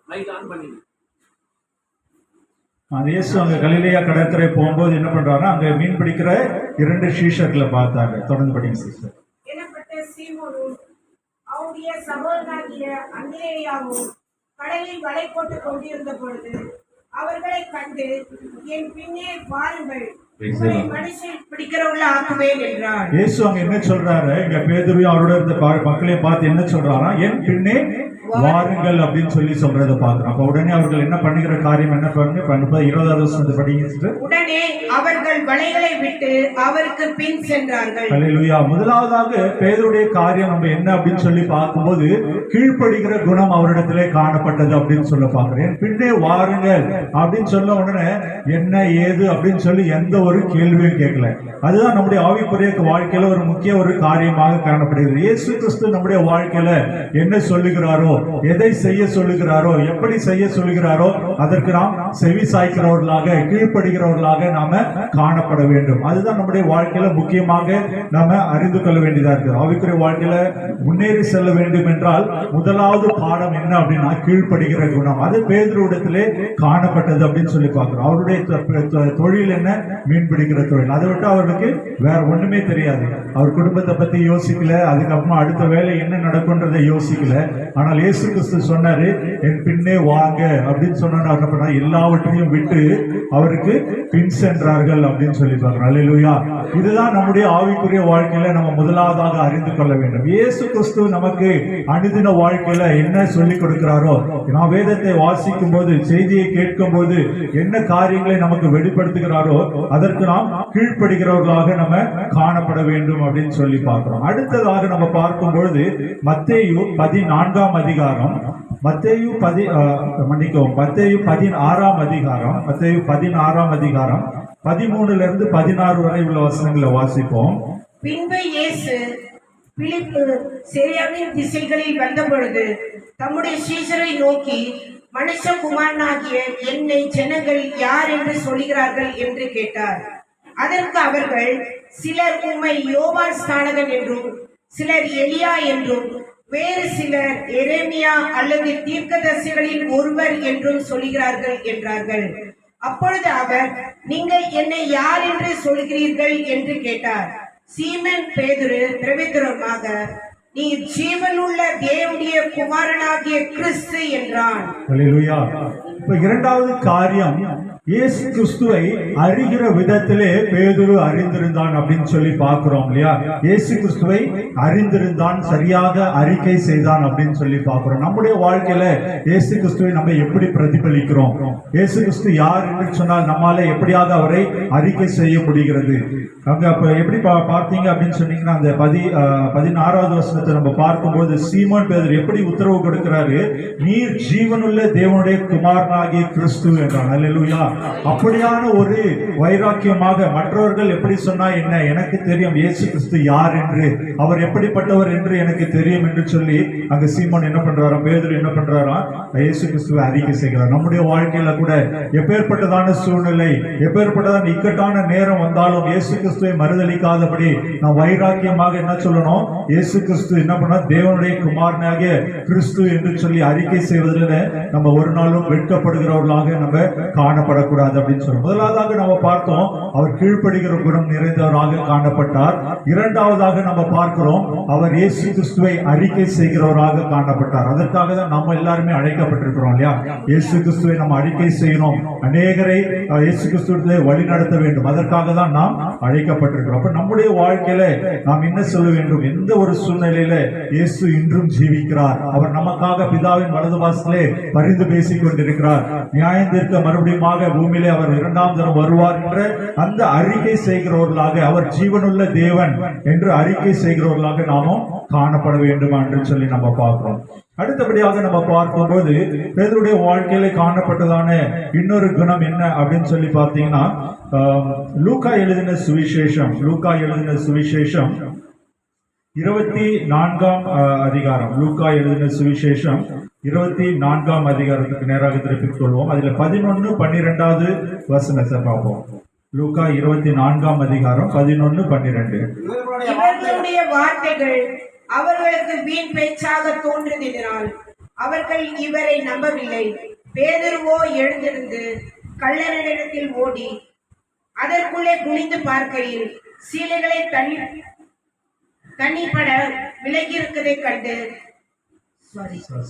அந்த இயேசு அங்க கலிலேயா கடற்கரை போகும்போது என்ன பண்றாருன்னா அங்க மீன் பிடிக்கிற 2 சீஷர்களை பார்த்தாங்க. தொடர்ந்து படிங்க சிஸ்டர். எனப்பட்ட சீமோனும் அவருடைய சகோதரனாகிய அந்திரேயாவும் கடலில் வலை போட்டுக் கொண்டிருந்த பொழுது அவர்களை கண்டு, என் பின்னே வாருங்கள், உங்களை மனுஷன் பிடிக்கிறவங்கள ஆக்குவேன் என்றார். இயேசு அங்க என்ன சொல்றாரு, இங்க பேதுருவையும் அவரோட இருந்த மக்களை பார்த்து என்ன சொல்றாரா, என் பின்னே வாருங்கள் அப்படின்னு சொல்லி சொல்றதை பாக்குறோம். அப்ப உடனே அவர்கள் என்ன பண்ணுகிற காரியம் என்ன பண்ணுங்க 20வது வசனத்தை படிங்க. உடனே அவர்கள் வலைகளை விட்டு அவருக்கு பின் சென்றார்கள். அல்லேலூயா. முதலாவதாக பேதுருடைய காரியம் நம்ம என்ன அப்படின்னு சொல்லி பார்க்கும்போது கீழ்ப்படுகிற குணம் அவரிடத்திலே காணப்பட்டது அப்படின்னு சொல்ல பாக்குறேன். என் பின்னே வாருங்கள் அப்படின்னு சொன்ன உடனே என்ன ஏது அப்படின்னு சொல்லி எந்த ஒரு கேள்வியும் கேட்கல. அதுதான் நம்முடைய ஆவிக்குரிய வாழ்க்கையில ஒரு முக்கிய ஒரு காரியமாக காணப்படுகிறது. இயேசு கிறிஸ்து நம்முடைய வாழ்க்கையில என்ன சொல்லுகிறாரோ, எதை செய்ய சொல்லுகிறாரோ, எப்படி செய்ய சொல்லுகிறாரோ அதற்கு நாம் செவி சாய்க்கிறவர்களாக கீழ்ப்படுகிறவர்களாக நாம காணப்பட வேண்டும். அதுதான் நம்முடைய வாழ்க்கையில முக்கியமாக நாம அறிந்து கொள்ள வேண்டியதா இருக்கு. ஆவிக்குரிய வாழ்க்கையில முன்னேறி செல்ல வேண்டும் என்றால் முதலாவது பாடம் என்ன அப்படின்னா கீழ்ப்படுகிற குணம். அது பேதுருவிடத்திலே காணப்பட்டது அப்படின்னு சொல்லி பார்க்கிறோம். அவருடைய தொழில் என்ன, மீன் பிடிக்கிற தொழில். அதை விட்டு அவருக்கு வேற ஒண்ணுமே தெரியாது. அவர் குடும்பத்தை பத்தி யோசிக்கல, அதுக்கப்புறமா அடுத்த வேலை என்ன நடக்கும்ன்றதை யோசிக்கல. ஆனால் இயேசு கிறிஸ்து சொன்னாரு, என் பின்னே வாங்க அப்படின்னு சொன்னா எல்லாவற்றையும் விட்டு அவருக்கு பின் சென்றார்கள் அப்படின்னு சொல்லி பார்க்கிறோம். அல்லேலூயா. இதுதான் நம்முடைய ஆவிக்குரிய வாழ்க்கையில நம்ம முதலாவதாக அறிந்து கொள்ள வேண்டும். இயேசு கிறிஸ்து நமக்கு அனுதின வாழ்க்கையில என்ன சொல்லிக் கொடுக்கிறாரோ, நாம் வேதத்தை வாசிக்கும் போது, செய்தியை கேட்கும் போது என்ன காரியங்களை நமக்கு வெளிப்படுத்துகிறாரோ அதற்கு நாம் கீழ்ப்படுகிறவர்களாக நம்ம காணப்பட வேண்டும் அப்படின்னு சொல்லி பார்க்கிறோம். அடுத்ததாக நம்ம பார்க்கும் பொழுது மத்தேயு 14ஆம் அதிகாரம், மத்தேயு 16ஆம் அதிகாரம், மத்தேயு 16ஆம் அதிகாரம் 13 16 வரை உள்ள வசனங்களை வாசிப்போம். பின்பு இயேசு பிலிப்பு சேரியாவின் திசைகளில் வந்த பொழுது தம்முடைய சீஷரை நோக்கி, மனுஷகுமாரனாகிய என்னை ஜனங்கள் யார் என்று சொல்கிறார்கள் என்று கேட்டார். அதற்கு அவர்கள், சிலர் உம்மை யோவான் ஸ்நானகன் என்றும், சிலர் எலியா என்றும், வேறு சிலர் எரேமியா அல்லது தீர்க்கதரிசிகளில் ஒருவர் என்றும் சொல்கிறார்கள் என்றார்கள். அப்பொழுது அவர், நீங்கள் என்னை யார் என்று சொல்கிறீர்கள் என்று கேட்டார். சீமோன் பேதுரு பிரவித்திரமாக, நீ ஜீவனுள்ள தேவனுடைய குமாரனாகிய கிறிஸ்து என்றான். அல்லேலூயா. இப்ப இரண்டாவது காரியம், இயேசு கிறிஸ்துவை அறிகிற விதத்திலே பேதுரு அறிந்திருந்தான் அப்படின்னு சொல்லி பார்க்கிறோம் இல்லையா. இயேசு கிறிஸ்துவை அறிந்திருந்தான், சரியாக அறிக்கை செய்தான் அப்படின்னு சொல்லி பார்க்கிறோம். நம்முடைய வாழ்க்கையில இயேசு கிறிஸ்துவை நம்ம எப்படி பிரதிபலிக்கிறோம், இயேசு கிறிஸ்து யார் என்று சொன்னால் நம்மால எப்படியாக அவரை அறிக்கை செய்ய முடிகிறது. அங்க அப்ப எப்படி பார்த்தீங்க அப்படின்னு சொன்னீங்கன்னா, அந்த 16வது வசனத்தை நம்ம பார்க்கும்போது சீமோன் பேதுரு எப்படி உத்தரவு கொடுக்கிறாரு, நீர் ஜீவனுள்ள தேவனுடைய குமாரனாகிய கிறிஸ்து என்றான். அல்லேலூயா. அப்படியான ஒரு வைராக்கியமாக மற்றவர்கள் எப்படி சொன்னா என்ன, எனக்கு தெரியும் இயேசு கிறிஸ்து யார் என்று, அவர் எப்படிப்பட்டவர் என்று எனக்கு தெரியும் என்று சொல்லி அங்க சீமோன் என்ன பண்றாரா, பேதுரு என்ன பண்றாரா, இயேசு கிறிஸ்துவை அறிக்கை செய்கிறார். நம்முடைய வாழ்க்கையில கூட எப்பேற்பட்டதான சூழ்நிலை, எப்பேற்பட்டதான இக்கட்டான நேரம் வந்தாலும் இயேசு கிறிஸ்துவை மறுதலிக்காதபடி நாம் வைராக்கியமாக என்ன சொல்லணும், இயேசு கிறிஸ்து என்ன பண்ண, தேவனுடைய குமாரனாகிய கிறிஸ்து என்று சொல்லி அறிக்கை செய்வதில் நம்ம ஒரு நாளும் வெட்கப்படுகிறவர்களாக நம்ம காணப்படக்கூடாது அப்படின்னு சொல்றோம். முதலாவதாக நம்ம பார்த்தோம், அவர் கீழ்ப்படுகிற குணம் நிறைந்தவராக காணப்பட்டார். இரண்டாவதாக நம்ம பார்க்கிறோம், அவர் இயேசு கிறிஸ்துவை அறிக்கை செய்கிறவராக காணப்பட்டார். அதற்காக தான் நம்ம எல்லாருமே அழைக்கப்பட்டிருக்கிறோம் இல்லையா. இயேசு கிறிஸ்துவை நம்ம அறிக்கை செய்யணும், அநேகரை இயேசு கிறிஸ்துவை வழி நடத்த வேண்டும். அதற்காக தான் நாம் அழைக்கப்பட்டிருக்கிறோம். அப்ப நம்முடைய வாழ்க்கையில நாம் என்ன சொல்ல வேண்டும், எந்த ஒரு சூழ்நிலையில இயேசு இன்றும் ஜீவிக்கிறார், அவர் நமக்காக பிதாவின் வலது வாசலே பரிந்து பேசிக் கொண்டிருக்கிறார், நியாயத்திற்கு மறுபடியும் பூமியிலே அவர் 2ஆம் தரம் வருவார் என்ற அந்த அறிக்கை செய்கிறவர்களாக, அவர் ஜீவனுள்ள தேவன் என்று அறிக்கை செய்கிறவர்களாக நாமும் காணப்பட வேண்டும் என்று சொல்லி நம்ம பார்க்கிறோம். அடுத்தபடியாக நம்ம பார்க்கும்போது பேதுருடைய வாழ்க்கையில காணப்பட்டதான இன்னொரு குணம் என்ன அப்படின்னு சொல்லி பார்த்தீங்கன்னா, லூக்கா எழுதின சுவிசேஷம் 24ஆம் அதிகாரம், லூக்கா எழுதின சுவிசேஷம் 24ஆம் அதிகாரத்துக்கு நேராக திருப்பிக் கொள்வோம். அதுல 11, 12வது வசனத்தை பார்ப்போம். லூக்கா 24ஆம் அதிகாரம் 11-12. இவர்களுடைய வார்த்தைகள் அவர்களுக்கு வீண் பேச்சாக தோன்றியதினால் அவர்கள் இவரை நம்பவில்லை. பேதுருவோ எழுந்திருந்து கள்ளரிடத்தில் ஓடி அதற்குள்ளே குனிந்து பார்க்கையில் சீலைகளை தண்ணிப்பட விலகி கண்டு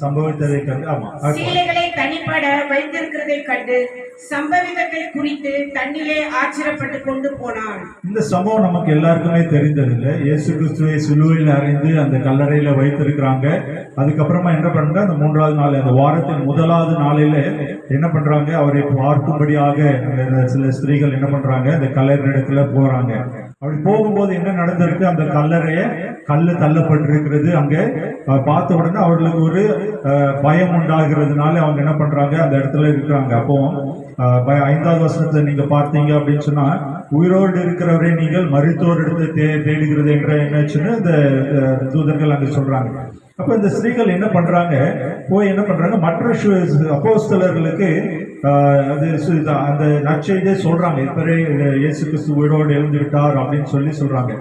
சம்பவித்ததை கண்டு சீலைகளை தனிப்பட வைத்திருக்கிறதை கண்டு சம்பவித்ததை குறித்து தண்ணிலே ஆச்சரியப்பட்டு கொண்டு போனான். இந்த சம்பவம் நமக்கு எல்லாருக்குமே தெரிந்ததில்லை. இயேசு கிறிஸ்துவை சிலுவையில் அறைந்து அந்த கல்லறையில வைத்திருக்கிறாங்க. அதுக்கப்புறமா என்ன பண்றாங்க, அந்த 3வது நாள், அந்த வாரத்தின் 1வது நாளில என்ன பண்றாங்க, அவரை பார்க்கும்படியாக சில ஸ்திரீகள் என்ன பண்றாங்க, அந்த கல்லறை இடத்துல போறாங்க. அப்படி போகும்போது என்ன நடந்திருக்கு, அந்த கல்லு தள்ளப்பட்டிருக்கிறது. அங்க பார்த்த உடனே அவர்களுக்கு ஒரு பயம் உண்டாகிறதுனால அவங்க என்ன பண்றாங்க, அந்த இடத்துல இருக்கிறாங்க. அப்போ 5வது வசனத்தை நீங்க பார்த்தீங்க அப்படின்னு சொன்னா, உயிரோடு இருக்கிறவரை நீங்கள் மருத்துவர் எடுத்து தேடுகிறது என்ற என்னச்சுன்னு இந்த தூதர்கள் அங்க சொல்றாங்க. அப்ப இந்த ஸ்திரீகள் என்ன பண்றாங்க, போய் என்ன பண்றாங்க, மற்ற அப்போஸ்தலர்களுக்கு அந்த நற்செய்தியை சொல்றாங்க. இப்பவே இயேசு கிறிஸ்து உயிரோடு எழுந்து விட்டார் அப்படின்னு சொல்றாங்க.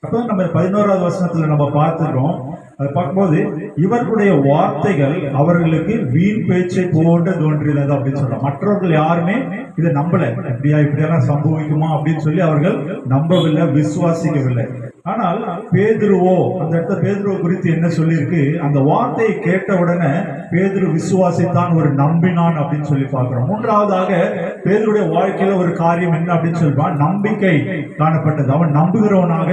அப்போ நம்ம 11வது வசனத்துல நம்ம பார்த்துக்கிறோம். அதை பார்க்கும்போது இவர்களுடைய வார்த்தைகள் அவர்களுக்கு வீண் பேச்சை போன்று தோன்றியது அப்படின்னு சொல்றாங்க. மற்றவர்கள் யாருமே இதை நம்பல. இப்படியெல்லாம் சம்பவிக்குமா அப்படின்னு சொல்லி அவர்கள் நம்பவில்லை, விசுவாசிக்கவில்லை. ஆனால் பேதுருவோ, அந்த இடத்துல பேதுருவோ குறித்து என்ன சொல்லியிருக்கு, அந்த வார்த்தையை கேட்ட உடனே பேதுரு விசுவாசித்தான், ஒரு நம்பினான் அப்படின்னு சொல்லி பார்க்கிறோம். 3வதாக பேதுருடைய வாழ்க்கையில ஒரு காரியம் என்ன அப்படின்னு சொல்லிப்பான், நம்பிக்கை காணப்பட்டது. அவன் நம்புகிறவனாக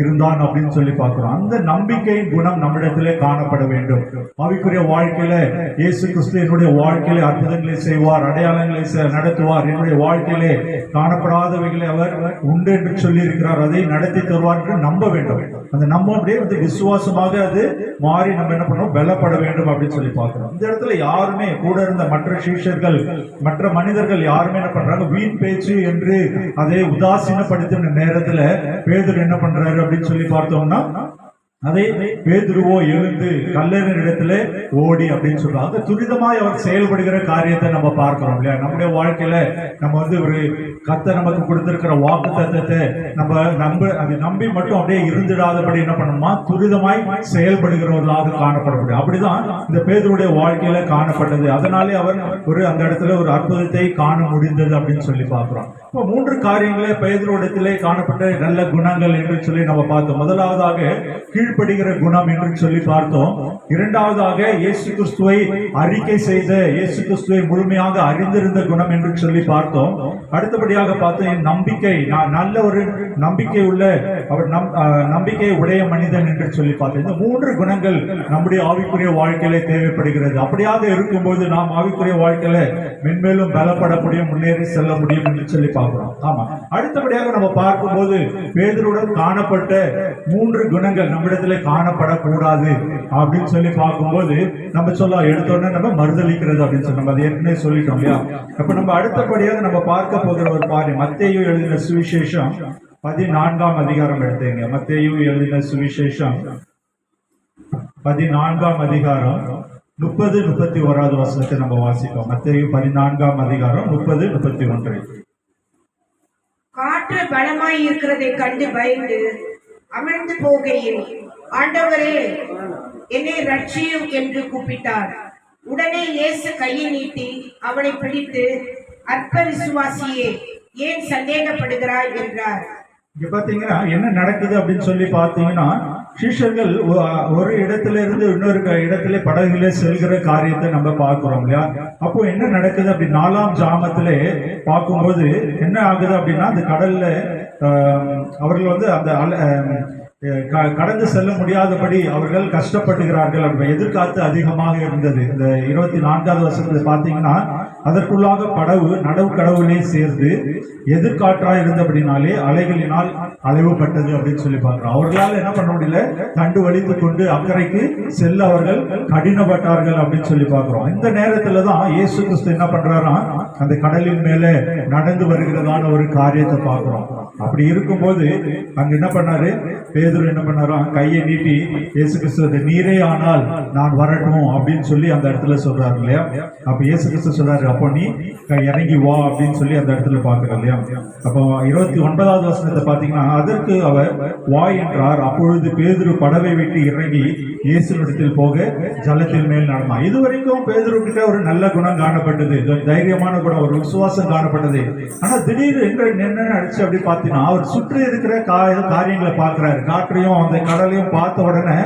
இருந்தான் அப்படின்னு சொல்லி பார்க்கிறோம். அந்த நம்பிக்கையின் குணம் நம்மிடத்திலே காணப்பட வேண்டும். ஆவிக்குரிய வாழ்க்கையில இயேசு கிறிஸ்து என்னுடைய வாழ்க்கையில அற்புதங்களை செய்வார், அடையாளங்களை நடத்துவார், என்னுடைய வாழ்க்கையிலே காணப்படாதவைகளை அவர் உண்டு என்று சொல்லி இருக்கிறார், அதை நடத்தி தருவார் என்று நம்ப வேண்டும். அந்த நம்ப அப்படியே விசுவாசமாக அது மாறி நம்ம என்ன பண்ணோம், பலப்பட வேண்டும் அப்படின்னு சொல்லி பார்க்கிறோம். இந்த இடத்துல யாருமே, கூட இருந்த மற்ற சீஷர்கள், மற்ற மனிதர்கள் யாருமே என்ன பண்றாங்க, வீண் பேச்சு என்று அதை உதாசீனப்படுத்தின நேரத்துல பேதுரு என்ன பண்றாரு அப்படின்னு சொல்லி பார்த்தோம்னா, அதை பேதுருவோ எழுந்து கல்லறை இடத்துல ஓடி அப்படின்னு சொல்றாங்க. துரிதமாய் அவர் செயல்படுகிற காரியத்தை நம்ம பார்க்கிறோம் இல்லையா. நம்முடைய வாழ்க்கையில நம்ம ஒரு கர்த்தர் நமக்கு கொடுத்திருக்கிற வாக்கு தத்தத்தை நம்ம அதை நம்பி மட்டும் அப்படியே இருந்துடாதபடி என்ன பண்ணணுமா, துரிதமாய் செயல்படுகிறவர்களாக காணப்பட முடியும். அப்படிதான் இந்த பேதுருடைய வாழ்க்கையில காணப்பட்டது. அதனாலே அவர் அந்த இடத்துல ஒரு அற்புதத்தை காண முடிந்தது அப்படின்னு சொல்லி பார்க்கிறோம். இப்போ 3 காரியங்களே பேதுருவிடத்திலே காணப்பட்ட நல்ல குணங்கள் என்று சொல்லி நம்ம பார்த்தோம். முதலாவதாக கீழ்ப்படுகிற குணம் என்று சொல்லி பார்த்தோம். 2வதாக இயேசு கிறிஸ்துவை அறிக்கை செய்த, இயேசு கிறிஸ்துவை முழுமையாக அறிந்திருந்த குணம் என்று சொல்லி பார்த்தோம். அடுத்தபடியாக பார்த்தோம் நம்பிக்கை, நல்ல ஒரு நம்பிக்கை உள்ள, அவர் நம்பிக்கை உடைய மனிதன் என்று சொல்லி பார்த்தோம். இந்த 3 குணங்கள் நம்முடைய ஆவிக்குரிய வாழ்க்கையில தேவைப்படுகிறது. அப்படியாக இருக்கும்போது நாம் ஆவிக்குரிய வாழ்க்கையில மென்மேலும் பலப்பட முடியும், முன்னேறி செல்ல முடியும் என்று சொல்லி பார்க்கிறோம். ஆமா, அடுத்தபடியாக நம்ம பார்க்கும்போது பேதுருவுடன் காணப்பட்ட 3 குணங்கள் நம்மிடத்துல காணப்படக்கூடாது அப்படின்னு சொல்லி பார்க்கும்போது நம்ம சொல்ல எடுத்தோடனே நம்ம மறுதளிக்கிறது அப்படின்னு சொல்லி நம்ம அதை ஏற்கனவே சொல்லிட்டோம் இல்லையா. அப்ப நம்ம அடுத்தபடியாக நம்ம பார்க்க போகிற ஒரு பாடம், மத்தேயு எழுதின சுவிசேஷம் 14ஆம் அதிகாரம் எடுத்தீங்க. மத்தேயு எழுதின சுவிசேஷம் 14ஆம் அதிகாரம் 30-31 வசனத்தை நம்ம வாசிப்போம். மத்தேயு 14ஆம் அதிகாரம் 30-31. காற்று பலமாய் இருக்கிறதை கண்டு பயந்து அமிழ்ந்து போகையில், ஆண்டவரே என்னை ரட்சியும் என்று கூப்பிட்டார். உடனே இயேசு கையை நீட்டி அவனை பிடித்து, அற்ப விசுவாசியே, ஏன் சந்தேகப்படுகிறாய் என்றார். இங்க பாத்தீங்கன்னா என்ன நடக்குது அப்படின்னு சொல்லி பாத்தீங்கன்னா, சீஷர்கள் ஒரு இடத்துல இருந்து இன்னொரு இடத்துல படகுல செல்கிற காரியத்தை நம்ம பார்க்கிறோம் இல்லையா. அப்போ என்ன நடக்குது அப்படி 4ஆம் ஜாமத்திலே பார்க்கும்போது என்ன ஆகுது அப்படின்னா, அந்த கடல்ல அவர்கள் அந்த கடந்து செல்ல முடியாதபடி அவர்கள் கஷ்டப்படுகிறார்கள். எதிர்காத்து அதிகமாக இருந்தது. இந்த 24வது வருஷத்துல பாத்தீங்கன்னா, அதற்குள்ளாக படகு நடவு கடவுளே சேர்ந்து எதிர்காற்றாய் இருந்தபடினாலே அலைகளினால் அலைவுபட்டது அப்படின்னு சொல்லி பார்க்கிறோம். அவர்களால் என்ன பண்ண முடியல, தண்டு வலித்துக் கொண்டு அக்கறைக்கு செல்ல அவர்கள் கடினப்பட்டார்கள் அப்படின்னு சொல்லி பார்க்கிறோம். இந்த நேரத்துல தான் இயேசு கிறிஸ்து என்ன பண்றாராம், அந்த கடலின் மேல நடந்து வருகிறதான ஒரு காரியத்தை பார்க்கிறோம். அப்படி இருக்கும்போது அங்க என்ன பண்ணாரு, பேதுரு என்ன பண்ணாராம், கையை நீட்டி இயேசு கிறிஸ்து, நீரே ஆனால் நான் வரட்டும் அப்படின்னு சொல்லி அந்த இடத்துல சொல்றாரு இல்லையா. அப்ப இயேசு கிறிஸ்து சொல்றாரு, அப்போ நீ இறங்கி வா அப்படின்னு சொல்லி அந்த இடத்துல பார்க்கிறோம் இல்லையா. அப்போ 29வது வசனத்தை பார்த்தீங்கன்னா, அதற்கு அவர் வா என்றார். அப்பொழுது பேதுரு படவை விட்டு இறங்கி இயேசுவிடத்தில் போக ஜலத்தின் மேல் நடந்தான். இதுவரைக்கும் பேதுரு கிட்ட ஒரு நல்ல குணம் காணப்பட்டது, தைரியமான குணம், ஒரு விசுவாசம் காணப்பட்டது. ஆனா திடீர்னு என்ன அடிச்சு அப்படி பார்த்தீங்கன்னா, அவர் சுற்றி இருக்கிற காரியங்களை பார்க்கிறாரு. காற்றையும் அந்த கடலையும் பார்த்த உடனே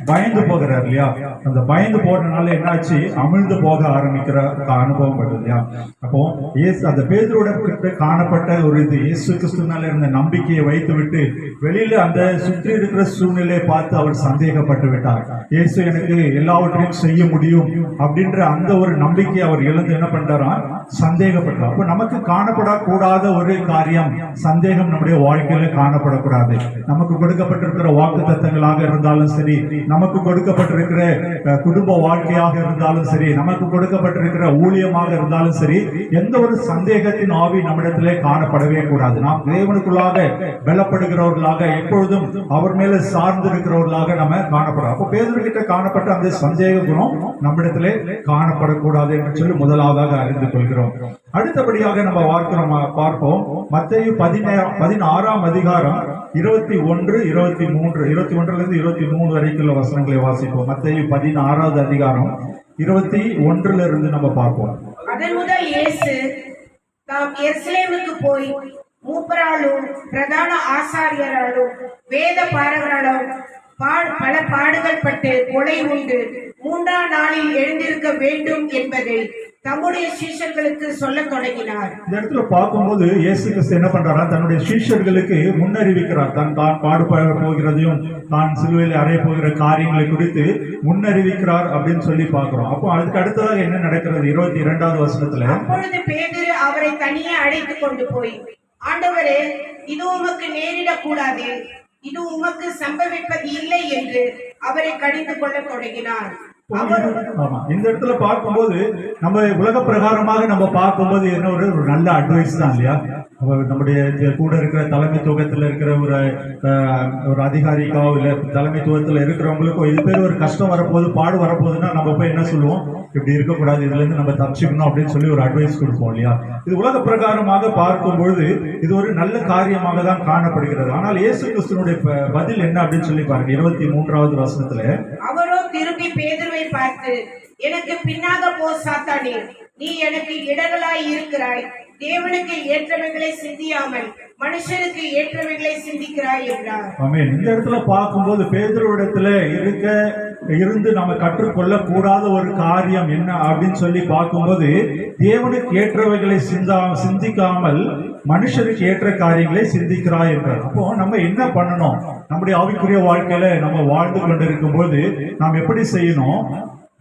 பயந்து போகிறார் இல்லையா. அந்த பயந்து போறதுனால என்னாச்சு, அமிழ்ந்து போக ஆரம்பிக்கிற அனுபவம் படுது இல்லையா. அப்போ அந்த பேதுருவோட காணப்பட்ட ஒரு இது இயேசு கிறிஸ்துவினால இருந்த நம்பிக்கையை வைத்து விட்டு வெளியில அந்த சுற்றி இருக்கிற சூழ்நிலையை பார்த்து அவர் சந்தேகப்பட்டு விட்டார். இயேசு எனக்கு எல்லாவற்றையும் செய்ய முடியும் அப்படின்ற அந்த ஒரு நம்பிக்கை அவர் இழந்து என்ன பண்றாரா, சந்தேகப்பட்டார். அப்போ நமக்கு காணப்படக்கூடாத ஒரு காரியம் சந்தேகம் நம்முடைய வாழ்க்கையில காணப்படக்கூடாது. நமக்கு கொடுக்கப்பட்டிருக்கிற வாக்கு தத்தங்களாக இருந்தாலும் சரி, நமக்கு கொடுக்கப்பட்டிருக்கிற குடும்ப வாழ்க்கையாக இருந்தாலும் சரி, நமக்கு கொடுக்கப்பட்டிருக்கிற ஊழியமாக இருந்தாலும் சரி, எந்த ஒரு சந்தேகத்தின் ஆவி நம்மிடத்திலே காணப்படவே கூடாது. நாம் தேவனுக்குள்ளாக பலப்படுகிறவர்களாக, எப்பொழுதும் அவர் மேல சார்ந்து இருக்கிறவர்களாக நம்ம காணப்படும். அப்போ பேதுரு கிட்ட காணப்பட்ட அந்த சந்தேக குணம் நம்மிடத்திலே காணப்படக்கூடாது என்று சொல்லி முதலாவதாக அறிந்து கொள்கிறோம். அடுத்தபடியாக நம்ம பார்ப்போம் மத்தேயு 16ஆம் அதிகாரம் 21, 23, 21லிருந்து 23 வரைக்குள்ள வசனங்களை வாசிப்போம். மத்தேயு 16வது அதிகாரம் 21லிருந்து நம்ம பார்ப்போம். அதன் முதல் இயேசு தாம் எருசலேமுக்கு போய் மூப்பராலும் பிரதான ஆசாரியராலும் வேத பாரகராலும் பல பாடுகள் பட்டு கொலை உண்டு 3ஆம் நாளில் எழுந்திருக்க வேண்டும் என்பதை தம்முடைய சீஷர்களுக்கு சொல்ல தொடங்கினார். இந்த இடத்துல பார்க்கும்போது இயேசு கிறிஸ்து என்ன பண்றாரா, தன்னுடைய சீஷர்களுக்கு முன்னறிவிக்கிறார். தான் பாடுபட போகிறதையும் தான் சிலுவையில் அறைய போகிற காரியங்களை குறித்து முன்னறிவிக்கிறார் அப்படின்னு சொல்லி பார்க்கிறோம். அப்போ அதுக்கு அடுத்ததாக என்ன நடக்கிறது, 22வது வசனத்துல, அப்பொழுது பேதுரு அவரை தனியே அழைத்து கொண்டு போய், ஆண்டவரே, இது உமக்கு நேரிடக்கூடாது, இது உமக்கு சம்பவிப்பது இல்லை என்று அவரை கடிந்து கொள்ள தொடங்கினார். இந்த இடத்துல பார்க்கும்போது நம்ம உலக பிரகாரமாக நம்ம பார்க்கும்போது என்ன ஒரு நல்ல அட்வைஸ் தான் இல்லையா. நம்முடைய கூட இருக்கிற தலைமைத்துவத்தில் இருக்கிற ஒரு அதிகாரிக்கோ இல்ல தலைமைத்துவத்தில் இருக்கிறவங்களுக்கோ இது பேர் ஒரு கஷ்டம் வரப்போகுது, பாடு வரப்போகுதுன்னா நம்ம போய் என்ன சொல்லுவோம், இப்படி இருக்கக்கூடாது, இதுல இருந்து நம்ம தப்பிச்சுக்கணும் அப்படின்னு சொல்லி ஒரு அட்வைஸ் கொடுப்போம் இல்லையா. இது உலக பிரகாரமாக பார்க்கும்பொழுது இது ஒரு நல்ல காரியமாக தான் காணப்படுகிறது. ஆனால் இயேசு கிறிஸ்துவினுடைய பதில் என்ன அப்படின்னு சொல்லி பாருங்க, 23வது வசனத்துல, அவரோ திரும்பி பேதுருவை பார்த்து, எனக்கு பின்னாக போ சாத்தானே, நீ எனக்கு இடர்களாய் இருக்கிறாய், தேவனுக்கு ஏற்றவைகளை சிந்தியாமல் மனுஷனுக்கு ஏற்றவைகளை சிந்திக்கிறாய் என்றார். ஆமென். இந்த இடத்துல பார்க்கும்போது பேதுருவிடத்துல இருந்து நம்ம கற்றுக்கொள்ள கூடாத ஒரு காரியம் என்ன அப்படின்னு சொல்லி பார்க்கும்போது, தேவனுக்கு ஏற்றவைகளை சிந்திக்காமல் மனுஷருக்கு ஏற்ற காரியங்களை சிந்திக்கிறாய் என்றார். அப்போ நம்ம என்ன பண்ணணும், நம்முடைய ஆவிக்குரிய வாழ்க்கையில நம்ம வாழ்ந்து கொண்டிருக்கும் போது நாம் எப்படி செய்யணும்,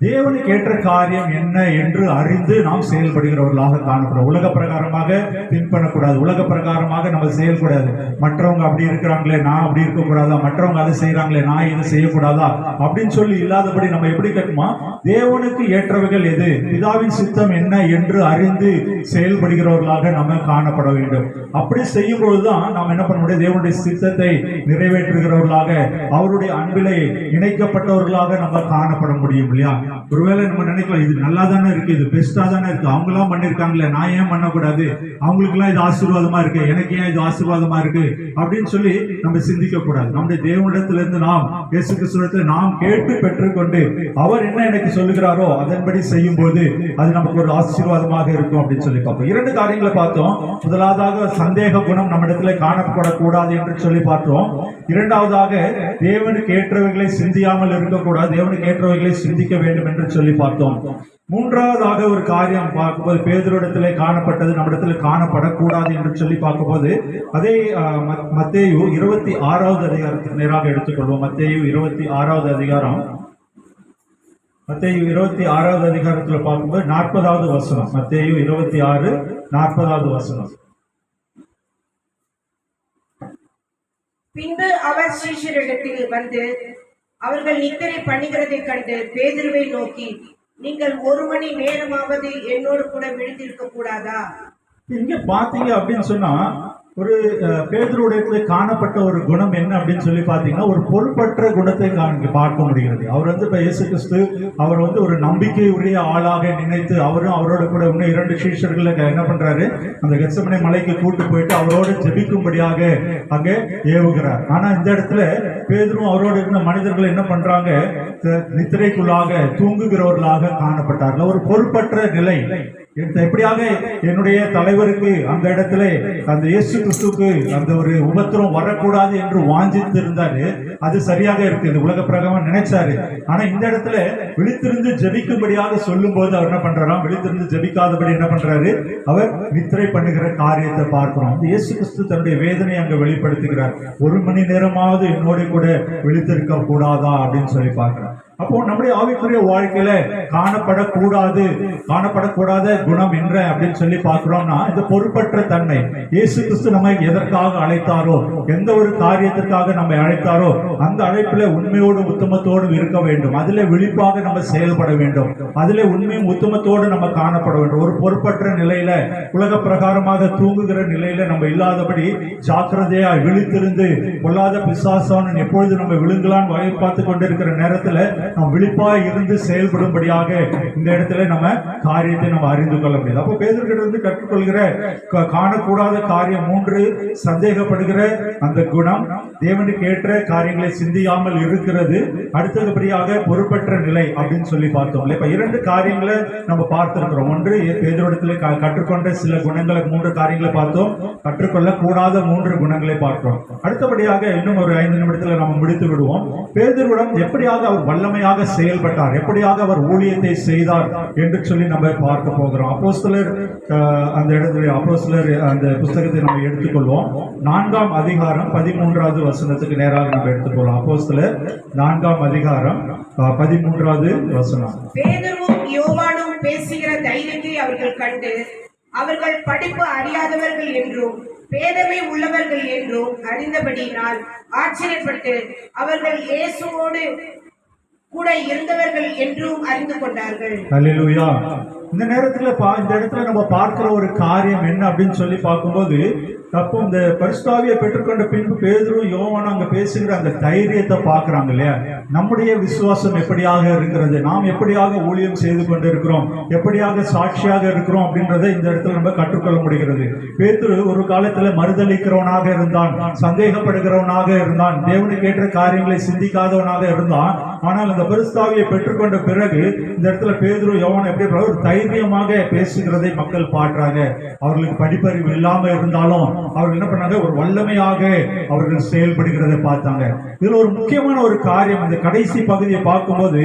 தேவனுக்கு ஏற்ற காரியம் என்ன என்று அறிந்து நாம் செயல்படுகிறவர்களாக காணப்படும். உலக பிரகாரமாக பின்பற்றக்கூடாது, உலக பிரகாரமாக நம்ம செய்யக்கூடாது. மற்றவங்க அப்படி இருக்கிறாங்களே நான் அப்படி இருக்கக்கூடாதா, மற்றவங்க அதை செய்யறாங்களே நான் இதை செய்யக்கூடாதா அப்படின்னு சொல்லி இல்லாதபடி நம்ம எப்படி கட்டுமா, தேவனுக்கு ஏற்றவைகள் எது, பிதாவின் சித்தம் என்ன என்று அறிந்து செயல்படுகிறவர்களாக நம்ம காணப்பட வேண்டும். அப்படி செய்யும் பொழுதுதான் நாம் என்ன பண்ண முடியும், தேவனுடைய சித்தத்தை நிறைவேற்றுகிறவர்களாக, அவருடைய அன்பிலே இணைக்கப்பட்டவர்களாக நம்ம காணப்பட முடியும் இல்லையா. ஒருவேளை நம்ம நினைக்கலாம், இது நல்லா தானே இருக்கு, இது பெஸ்டா தானே இருக்கு, அவங்க எல்லாம் பண்ணிருக்காங்களே நான் ஏன் பண்ணக்கூடாது, அவங்களுக்கு எல்லாம் இது ஆசீர்வாதமா இருக்கு, எனக்கு ஏன் இது ஆசீர்வாதமா இருக்கு அப்படின்னு சொல்லி நம்ம சிந்திக்க கூடாது. நம்முடைய தேவனிடத்திலிருந்து நாம் இயேசு கிறிஸ்துவிடத்தில் நாம் கேட்டு பெற்றுக்கொண்டு அவர் என்ன எனக்கு சொல்லுகிறாரோ அதன்படி செய்யும் போது அது நமக்கு ஒரு ஆசீர்வாதமாக இருக்கும் அப்படின்னு சொல்லி பார்ப்போம். 2 காரியங்களை பார்த்தோம். முதலாவதாக சந்தேக குணம் நம்ம இடத்துல காணப்படக்கூடாது என்று சொல்லி பார்த்தோம். இரண்டாவதாக தேவனுக்கு ஏற்றவைகளை சிந்தியாமல் இருக்கக்கூடாது, தேவனுக்கு ஏற்றவைகளை சிந்திக்க வேண்டும் என்று சொல்லி பார்த்தோம். மூன்றாவதாக ஒரு காரியம் பார்க்கும்போது பேதுருவிடத்திலே காணப்பட்டது நம்மிடத்தில் காணப்படக்கூடாது என்று சொல்லி பார்க்கும்போது, அதே மத்தேயு 26வது அதிகாரத்துக்கு நேராக எடுத்துக்கொள்வோம். மத்தேயு 26வது அதிகாரம், மத்தேயு 26வது அதிகாரத்தில் பார்க்கும்போது 40வது வசனம். மத்தேயு 26, 40வது வசனம். பின்பு அவர் சீஷரிடத்தில் வந்து அவர்கள் நித்திரை பண்ணுகிறதை கண்டு பேதுருவை நோக்கி, நீங்கள் 1 மணி நேரமாவது என்னோடு கூட விழித்திருக்க கூடாதா? இங்க பாத்தீங்க அப்படின்னு சொன்னா ஒரு பேதுருடைய காணப்பட்ட ஒரு குணம் என்ன அப்படின்னு சொல்லி பார்த்தீங்கன்னா, ஒரு பொறுப்பற்ற குணத்தை பார்க்க முடிகிறது. அவர் வந்து இப்போ இயேசு கிறிஸ்து அவர் வந்து ஒரு நம்பிக்கை உரிய ஆளாக நினைத்து அவரும் அவரோட கூட இன்னும் 2 சீஷர்களை என்ன பண்றாரு, அந்த கெத்செமனே மலைக்கு கூட்டு போயிட்டு அவரோடு ஜெபிக்கும்படியாக அங்கே ஏவுகிறார். ஆனா இந்த இடத்துல பேதுரும் அவரோடு இருந்த மனிதர்கள் என்ன பண்றாங்க, நித்திரைக்குள்ளாக தூங்குகிறவர்களாக காணப்பட்டார்கள். ஒரு பொறுப்பற்ற நிலை. எப்படியாக என்னுடைய தலைவருக்கு அந்த இடத்துல அந்த இயேசு கிறிஸ்துவுக்கு அந்த ஒரு உபத்திரம் வரக்கூடாது என்று வாஞ்சித்து இருந்தாரு, அது சரியாக இருக்குது, உலக பிரகாரம் நினைச்சாரு. ஆனா இந்த இடத்துல விழித்திருந்து ஜெபிக்கும்படியாக சொல்லும் போது அவர் என்ன பண்றாராம், விழித்திருந்து ஜெபிக்காதபடி என்ன பண்றாரு, அவர் நித்திரை பண்ணுகிற காரியத்தை பார்க்கிறோம். இயேசு கிறிஸ்து தன்னுடைய வேதனை அங்க வெளிப்படுத்துகிறார். 1 மணி நேரமாவது என்னோட கூட விழித்திருக்க கூடாதா அப்படின்னு சொல்லி பார்க்கிறோம். அப்போ நம்முடைய ஆவிக்குரிய வாழ்க்கையில காணப்படக்கூடாத குணம் என்ன அப்படின்னு சொல்லி பார்க்கிறோம்னா, இந்த பொறுப்பற்ற தன்மை. இயேசு கிறிஸ்து நம்மை எதற்காக அழைத்தாரோ, எந்த ஒரு காரியத்திற்காக நம்மை அழைத்தாரோ அந்த அழைப்பில உண்மையோடு உத்தமத்தோடு இருக்க வேண்டும். அதிலே விழிப்பாக நம்ம செயல்பட வேண்டும். அதிலே உண்மையும் உத்தமத்தோடு நம்ம காணப்பட வேண்டும். ஒரு பொறுப்பற்ற நிலையில, உலக பிரகாரமாக தூங்குகிற நிலையில நம்ம இல்லாதபடி ஜாக்கிரதையா விழித்திருந்து, பொல்லாத பிசாசானன் எப்பொழுது நம்ம விழுங்கலான்னு வகை பார்த்து கொண்டிருக்கிற நேரத்துல நாம் விழிப்பாய் இருந்து செயல்படும்படியாக இந்த இடத்துல நம்ம காரியத்தை நம்ம அறிந்து கொள்ள முடியாது. அப்போ பேதுருவிடம் இருந்து கற்றுக்கொள்கிற காணக்கூடாத காரியம் 3, சந்தேகப்படுகிற அந்த குணம், தேவனுக்கு ஏற்ற காரியங்களை சிந்தியாமல் இருக்கிறது, அடுத்தபடியாக பொறுப்பற்ற நிலை அப்படின்னு சொல்லி பார்த்தோம். இப்ப 2 காரியங்களை நம்ம பார்த்திருக்கிறோம். ஒன்று, பேதுருவிடத்தில் கற்றுக்கொண்ட சில குணங்களை, 3 காரியங்களை பார்த்தோம். கற்றுக்கொள்ள கூடாத 3 குணங்களை பார்த்தோம். அடுத்தபடியாக இன்னும் ஒரு 5 நிமிடத்தில் நம்ம முடித்து விடுவோம். பேதுருவிடம் எப்படியாக அவர் வல்லமையாக செயல்பட்டார், எப்படியாக அவர் ஊழியத்தை செய்தார் என்று சொல்லி நம்ம பார்க்க போகிறோம். அப்போஸ்தலர் அந்த இடத்துல அப்போஸ்தலர் அந்த புத்தகத்தை நம்ம எடுத்துக்கொள்வோம். 4ஆம் அதிகாரம் 13வது வசனத்துக்கு நேராக நம்ம எடுத்துக்கொள்வோம். அப்போஸ்தலர் 4ஆம் அதிகாரம் 13வது வசனம். பேதுருவும் யோவானும் பேசுகிற தைரியத்தை அவர்கள் கண்டு, அவர்கள் படிப்பு அறியாதவர்கள் என்றும் பேதமை உள்ளவர்கள் என்றும் அறிந்தபடியினால் ஆச்சரியப்பட்டு, அவர்கள் இயேசுவோடு கூட இருந்தவர்கள் என்றும் அறிந்து கொண்டார்கள். அல்லேலூயா. இந்த நேரத்துல இந்த இடத்துல நம்ம பார்க்கிற ஒரு காரியம் என்ன அப்படின்னு சொல்லி பார்க்கும்போது, அப்போ இந்த பரிசுத்தாவியை பெற்றுக்கொண்ட பின்பு பேதுரு யோவான் அங்க பேசுகிற அந்த தைரியத்தை பார்க்கறாங்க இல்லையா. நம்முடைய விசுவாசம் எப்படியாக இருக்கிறது, நாம் எப்படியாக ஊழியம் செய்து கொண்டு இருக்கிறோம், எப்படியாக சாட்சியாக இருக்கிறோம் அப்படின்றத இந்த இடத்துல நம்ம கற்றுக்கொள்ள முடிகிறது. பேதுரு ஒரு காலத்துல மறுதளிக்கிறவனாக இருந்தான், சந்தேகப்படுகிறவனாக இருந்தான், தேவனுக்கு ஏற்ற காரியங்களை சிந்திக்காதவனாக இருந்தான். ஆனால் அந்த பரிசுத்தாவியை பெற்றுக்கொண்ட பிறகு இந்த இடத்துல பேதுரு யோவான் எப்படி ஒரு தைரியமாக பேசுகிறதை மக்கள் பாடுறாங்க. அவர்களுக்கு படிப்பறிவு இல்லாம இருந்தாலும் அவர்கள் என்ன பண்ணாங்க, ஒரு வல்லமையாக அவர்கள் செயல்படுகிறதை பார்த்தாங்க. இதுல ஒரு முக்கியமான ஒரு காரியம், இந்த கடைசி பகுதியை பார்க்கும்போது,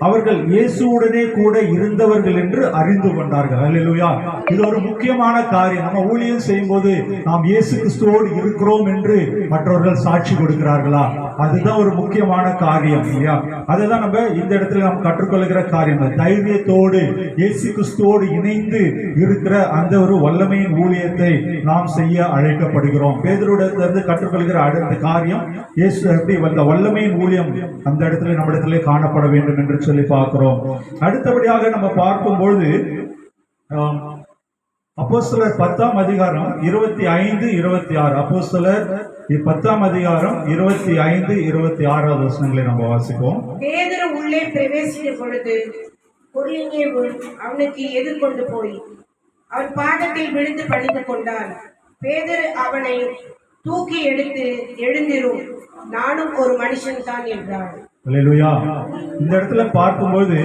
அவர்கள் இயேசுவுடனே கூட இருந்தவர்கள் என்று அறிந்து கொண்டார்கள். அல்லேலூயா. இது ஒரு முக்கியமான காரியம். நம்ம ஊழியம் செய்யும் போது நாம் இயேசு கிறிஸ்துவோடு இருக்கிறோம் என்று மற்றவர்கள் சாட்சி கொடுக்கிறார்களா, அதுதான் ஒரு முக்கியமான காரியம் இல்லையா. அதுதான் நம்ம இந்த இடத்துல நாம் கற்றுக்கொள்கிற காரியம். தைரியத்தோடு இயேசு கிறிஸ்துவோடு இணைந்து இருக்கிற அந்த ஒரு வல்லமையின் ஊழியத்தை நாம் செய்ய அழைக்கப்படுகிறோம். பேதுருவிடத்திலிருந்து கற்றுக்கொள்கிற அடுத்த காரியம், இயேசு எப்படி வந்த வல்லமையின் ஊழியம் அந்த இடத்துல நம்ம இடத்துல காணப்பட வேண்டும் என்று சொல்லி பார்க்கிறோம். அடுத்தபடியாக நம்ம பார்க்கும்பொழுது அப்போஸ்தலர் 10ஆம் அதிகாரம் 25, 26. அப்போஸ்தலர் 10ஆம் அதிகாரம் 25, 26 வசனங்களை நம்ம வாசிப்போம். பேதுரு உள்ளே பிரவேசித்த பொழுது கொர்நேலியு அவனுக்கு எதிர்கொண்டு போய் அவன் பாதத்தில் விழுந்து பணிந்து கொண்டான். பேதுரு அவனை தூக்கி எடுத்து, எழுந்திரும், நானும் ஒரு மனுஷன் தான் என்றான். அல்லேலூயா. இந்த இடத்துல பார்க்கும்போது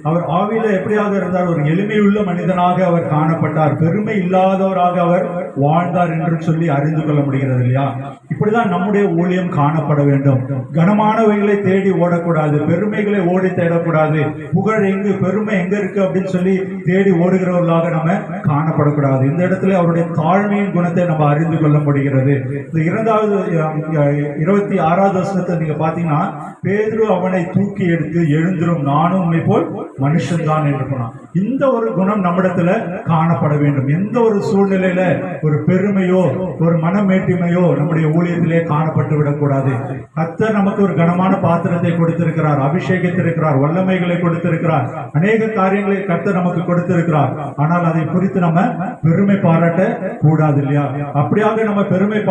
அவர் ஆவியில எப்படியாக இருந்தார், ஒரு எளிமையுள்ள மனிதனாக அவர் காணப்பட்டார், பெருமை இல்லாதவராக அவர் வாழ்ந்தார் என்று சொல்லி அறிந்து கொள்ள முடிகிறது இல்லையா. இப்படிதான் நம்முடைய ஊழியம் காணப்பட வேண்டும். கனமானவைகளை தேடி ஓடக்கூடாது, பெருமைகளை ஓடி தேடக்கூடாது, புகழ் எங்கு, பெருமை எங்க இருக்கு அப்படின்னு சொல்லி தேடி ஓடுகிறவர்களாக நம்ம காணப்படக்கூடாது. இந்த இடத்துல அவருடைய தாழ்மையின் குணத்தை நம்ம அறிந்து கொள்ள முடிகிறது. இந்த 26வது வசனத்தை நீங்க பாத்தீங்கன்னா, பேதுரு அவனை தூக்கி எடுத்து, எழுந்திரும், நானும் உன்னை போல் மனுஷன் தான் என்று சொன்னான். இந்த ஒரு குணம் நம்மிடத்துல காணப்பட வேண்டும். எந்த ஒரு சூழ்நிலையில ஒரு பெருமையோ ஒரு மனமேட்டிமையோ நம்முடைய ஊழியத்திலே காணப்பட்டு விடக்கூடாது. கர்த்தர் நமக்கு ஒரு கனமான பாத்திரத்தை கொடுத்திருக்கிறார், அபிஷேகித்திருக்கிறார், வல்லமைகளை கொடுத்திருக்கிறார், அநேக காரியங்களை கர்த்தர் நமக்கு கொடுத்திருக்கிறார். ஆனால் அதை குறித்து நம்ம பெருமை பாராட்ட கூடாது இல்லையா? அப்படியாக நம்ம பெருமை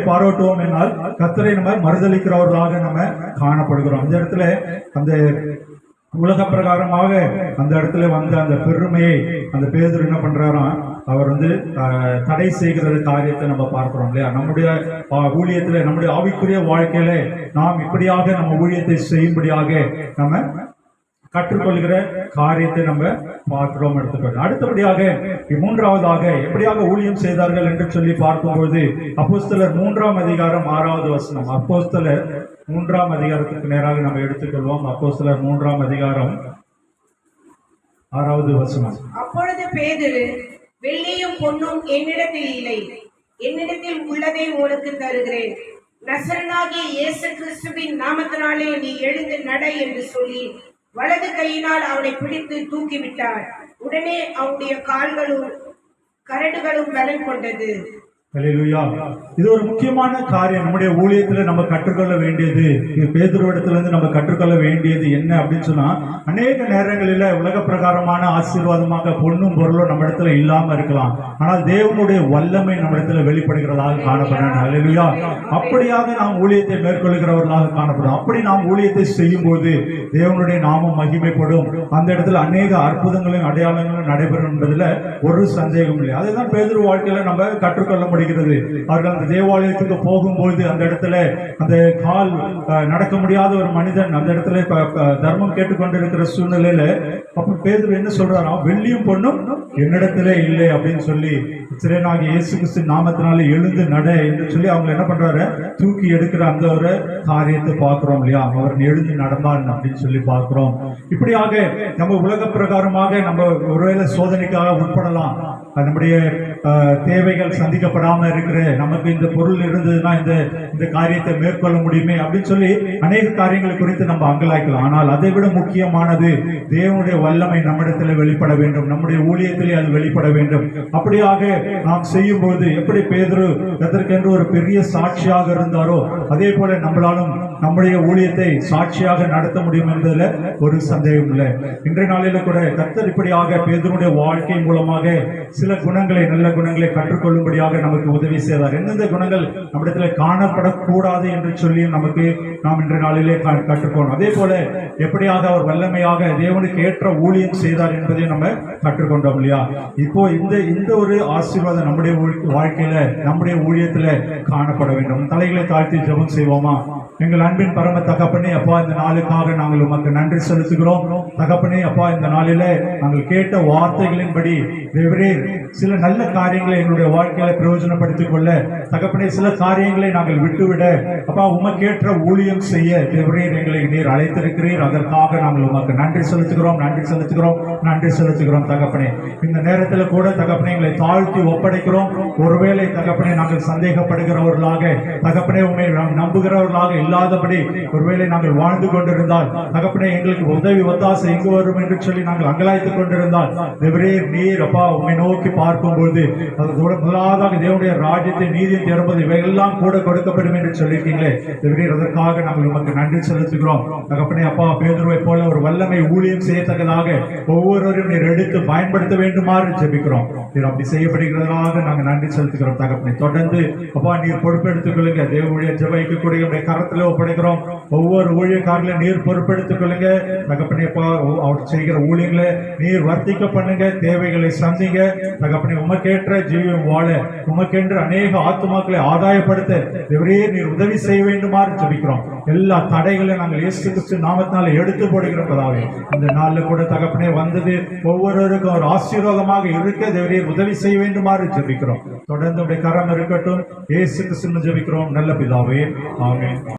பாராட்டுவோம் என்றால் கர்த்தரை நம்ம மறுதலிக்கிறவர்களாக நம்ம காணப்படுகிறோம். அந்த இடத்துல அந்த உலக பிரகாரமாக அந்த இடத்துல வந்து அந்த பெருமையை அந்த பேதுரு என்ன பண்றாராம், அவர் வந்து தடை செய்கிறது காரியத்தை நம்ம பார்க்கிறோம் இல்லையா? நம்முடைய ஊழியத்துல, நம்முடைய ஆவிக்குரிய வாழ்க்கையில நாம் இப்படியாக நம்ம ஊழியத்தை செய்யும்படியாக நம்ம கற்றுக்கொள்கிற காரியத்தை நம்ம பார்க்கிறோம், எடுத்துக்கொள்கிறோம். அடுத்தபடியாக மூன்றாவதாக எப்படியாக ஊழியம் செய்தார்கள் என்று சொல்லி பார்க்கும்போது அப்போஸ்தலர் 3ஆம் அதிகாரம் 6வது வசனம். அப்போஸ்தலர் 3ஆம் அதிகாரத்துக்கு நேராக நம்ம எடுத்துக்கொள்வோம். அப்போஸ்தலர் 3ஆம் அதிகாரம் 6வது வசனம். அப்பொழுது பேதுரு, வெள்ளியும் பொன்னும் என்னிடத்தில் இல்லை, என்னிடத்தில் உள்ளதை உனக்கு தருகிறேன், நசரனாகிய இயேசு கிறிஸ்துவின் நாமத்தினாலே நீ எழுந்து நட என்று சொல்லி வலது கையினால் அவனை பிடித்து தூக்கிவிட்டார். உடனே அவனுடைய கால்களும் கரடுகளும் பலன் கொண்டது. ஹல்லேலூயா. இது ஒரு முக்கியமான காரியம். நம்முடைய ஊழியத்துல நம்ம கற்றுக்கொள்ள வேண்டியது, பேதுருவிடத்திலிருந்து நம்ம கற்றுக்கொள்ள வேண்டியது என்ன அப்படின்னு சொன்னா, அநேக நேரங்களில உலக பிரகாரமான ஆசீர்வாதமாக பொண்ணும் பொருளும் நம்ம இடத்துல இல்லாம இருக்கலாம், ஆனால் தேவனுடைய வல்லமை நம்ம இடத்துல வெளிப்படுகிறதாக காணப்படும். ஹல்லேலூயா. அப்படியாக நாம் ஊழியத்தை மேற்கொள்கிறவர்களாக காணப்படும். அப்படி நாம் ஊழியத்தை செய்யும் போது தேவனுடைய நாமம் மகிமைப்படும். அந்த இடத்துல அநேக அற்புதங்களும் அடையாளங்களும் நடைபெறும் என்பதுல ஒரு சந்தேகம் இல்லை. அதுதான் பேதுரு வாழ்க்கையில நம்ம கற்றுக்கொள்ள முடியும். அவர்கள் அந்த தேவாலயத்துக்கு போகும்போது அந்த இடத்துல அந்த கால் நடக்க முடியாத ஒரு மனிதன் அந்த இடத்துல தர்மம் கேட்டுக்கொண்டிருக்கிற சூழ்நிலையில அப்ப பேதுரு என்ன சொல்றாராம், வெள்ளியும் பொன்னும் என்னிடத்திலே இல்லை அப்படின்னு சொல்லி சிறையனாகிய இயேசு கிறிஸ்து நாமத்தினால எழுந்து நட என்று சொல்லி அவங்க என்ன பண்றாரு, தூக்கி எடுக்கிற அந்த ஒரு காரியத்தை பார்க்கிறோம் இல்லையா? அவர் எழுந்து நடந்தான் அப்படின்னு சொல்லி பார்க்கிறோம். இப்படியாக நம்ம உலக பிரகாரமாக நம்ம ஒருவேளை சோதனைக்காக உட்படலாம், நம்முடைய தேவைகள் சந்திக்கப்படாம இருக்கிற, நமக்கு இந்த பொருள் இருந்ததுன்னா இந்த காரியத்தை மேற்கொள்ள முடியுமே அப்படின்னு சொல்லி அநேக காரியங்கள் குறித்து நம்ம அங்கலாய்க்கலாம். ஆனால் அதை விட முக்கியமானது தேவனுடைய வல்லமை நம்மிடத்தில் வெளிப்பட வேண்டும், நம்முடைய ஊழியத்திலே அது வெளிப்பட வேண்டும். அப்படியாக நாம் செய்யும் போது எப்படி பேதுரு அதற்கென்று ஒரு பெரிய சாட்சியாக இருந்தாரோ அதே போல நம்மளாலும் நம்முடைய ஊழியத்தை சாட்சியாக நடத்த முடியும் என்பதில் ஒரு சந்தேகம் இல்லை. இன்றைய நாளில கூட கர்த்தர் இப்படியாக பேதுருடைய வாழ்க்கை மூலமாக சில குணங்களை, நல்ல குணங்களை கற்றுக்கொள்ளும்படியாக நமக்கு உதவி செய்தார். எந்தெந்த குணங்கள் நம்மிடத்தில் காணப்படக்கூடாது என்று சொல்லி நமக்கு நாம் இன்றைய நாளிலே கற்றுக்கொள்ளணும். அதே போல எப்படியாக அவர் வல்லமையாக தேவனுக்கு ஏற்ற ஊழியம் செய்தார் என்பதை நம்ம கற்றுக்கொண்டோம் இல்லையா? இப்போ இந்த ஒரு ஆசீர்வாதம் நம்முடைய வாழ்க்கையில, நம்முடைய ஊழியத்துல காணப்பட வேண்டும். தலைகளை தாழ்த்தி ஜெபம் செய்வோமா? எங்கள் அன்பின் பரம தகப்பனே, அப்பா இந்த நாளுக்காக நாங்கள் உமக்கு நன்றி செலுத்துகிறோம். தகப்பனே அப்பா, இந்த நாளில நாங்கள் கேட்ட வார்த்தைகளின்படி தேவரே சில நல்ல காரியங்களை எங்களுடைய வாழ்க்கையில பிரயோஜனப்படுத்திக் கொள்ள, தகப்பனே சில காரியங்களை நாங்கள் விட்டுவிட அப்பா உமக்கேற்ற ஊழியம் செய்ய தேவரே எங்களை நீர் அழைத்திருக்கிறீர். அதற்காக நாங்கள் உமக்கு நன்றி செலுத்துகிறோம், நன்றி செலுத்துகிறோம், நன்றி செலுத்துகிறோம். தகப்பனே இந்த நேரத்தில் கூட தகப்பனே எங்களை தாழ்த்தி ஒப்படைக்கிறோம். ஒருவேளை தகப்பனே நாங்கள் சந்தேகப்படுகிறவர்களாக, தகப்பனே உண்மை நம்புகிறவர்களாக இல்லாதபடி ஒருவேளை நாங்கள் வாழ்ந்து கொண்டிருந்தால், தகப்பனே எங்களுக்கு உதவி ஒத்தாசை எங்கு வரும் என்று சொல்லி நாங்கள் அங்கலாய்த்துக் கொண்டிருந்தால், தேவரே நீர் அப்பா உண்மை நோக்கி பார்க்கும்போது அதோட முதலாவதாக தேவனுடைய ராஜ்யத்தை நீதியை திறப்பது இவையெல்லாம் கூட கொடுக்கப்படும் என்று சொல்லியிருக்கீங்களே தேவரே, அதற்காக நாங்கள் உமக்கு நன்றி செலுத்துகிறோம். தகப்பனே அப்பா பேதுருவை போல ஒரு வல்லமை ஊழியம் செய்யத்தக்கதாக ஒவ்வொருவரும் நீர் எடுத்து பயன்படுத்த வேண்டுமாறு ஜெபிக்கிறோம். நீர் அப்படி செய்யப்படுகிறதாக நாங்கள் நன்றி செலுத்துகிறோம். தகப்பனே தொடர்ந்து அப்பா நீர் பொறுப்பெடுத்துக் கொள்ளுங்க. தேவ ஊழிய ஜெபிக்கக்கூடிய கரத்தில் ஒப்படைக்கிறோம். ஒவ்வொரு ஊழியக்காரர்களையும் நீர் பொறுப்பெடுத்துக் கொள்ளுங்க. தகப்பனே அப்பா அவர் செய்கிற ஊழியங்களை நீர் வர்த்திக்க பண்ணுங்க, தேவைகளை சந்திங்க. தகப்பனே உமக்கேற்ற ஜீவம் வாழ, உமக்கென்று அநேக ஆத்துமாக்களை ஆதாயப்படுத்த தேவரே நீர் உதவி செய்ய வேண்டுமாறு ஜெபிக்கிறோம். எல்லா தடைகளையும் நாங்கள் இயேசு கிறிஸ்து நாமத்தினால எடுத்து போடுகிறோம். இந்த நாளில் கூட தகப்பனே வந்தது ஒவ்வொருவருக்கும் ஒரு ஆசீர்வாதமாக இருக்க தேவரே உதவி செய்ய வேண்டுமாறு ஜெபிக்கிறோம். தொடர்ந்து கரம் இருக்கட்டும். இயேசு கிறிஸ்து ஜெபிக்கிறோம் நல்ல பிதாவே, ஆமென்.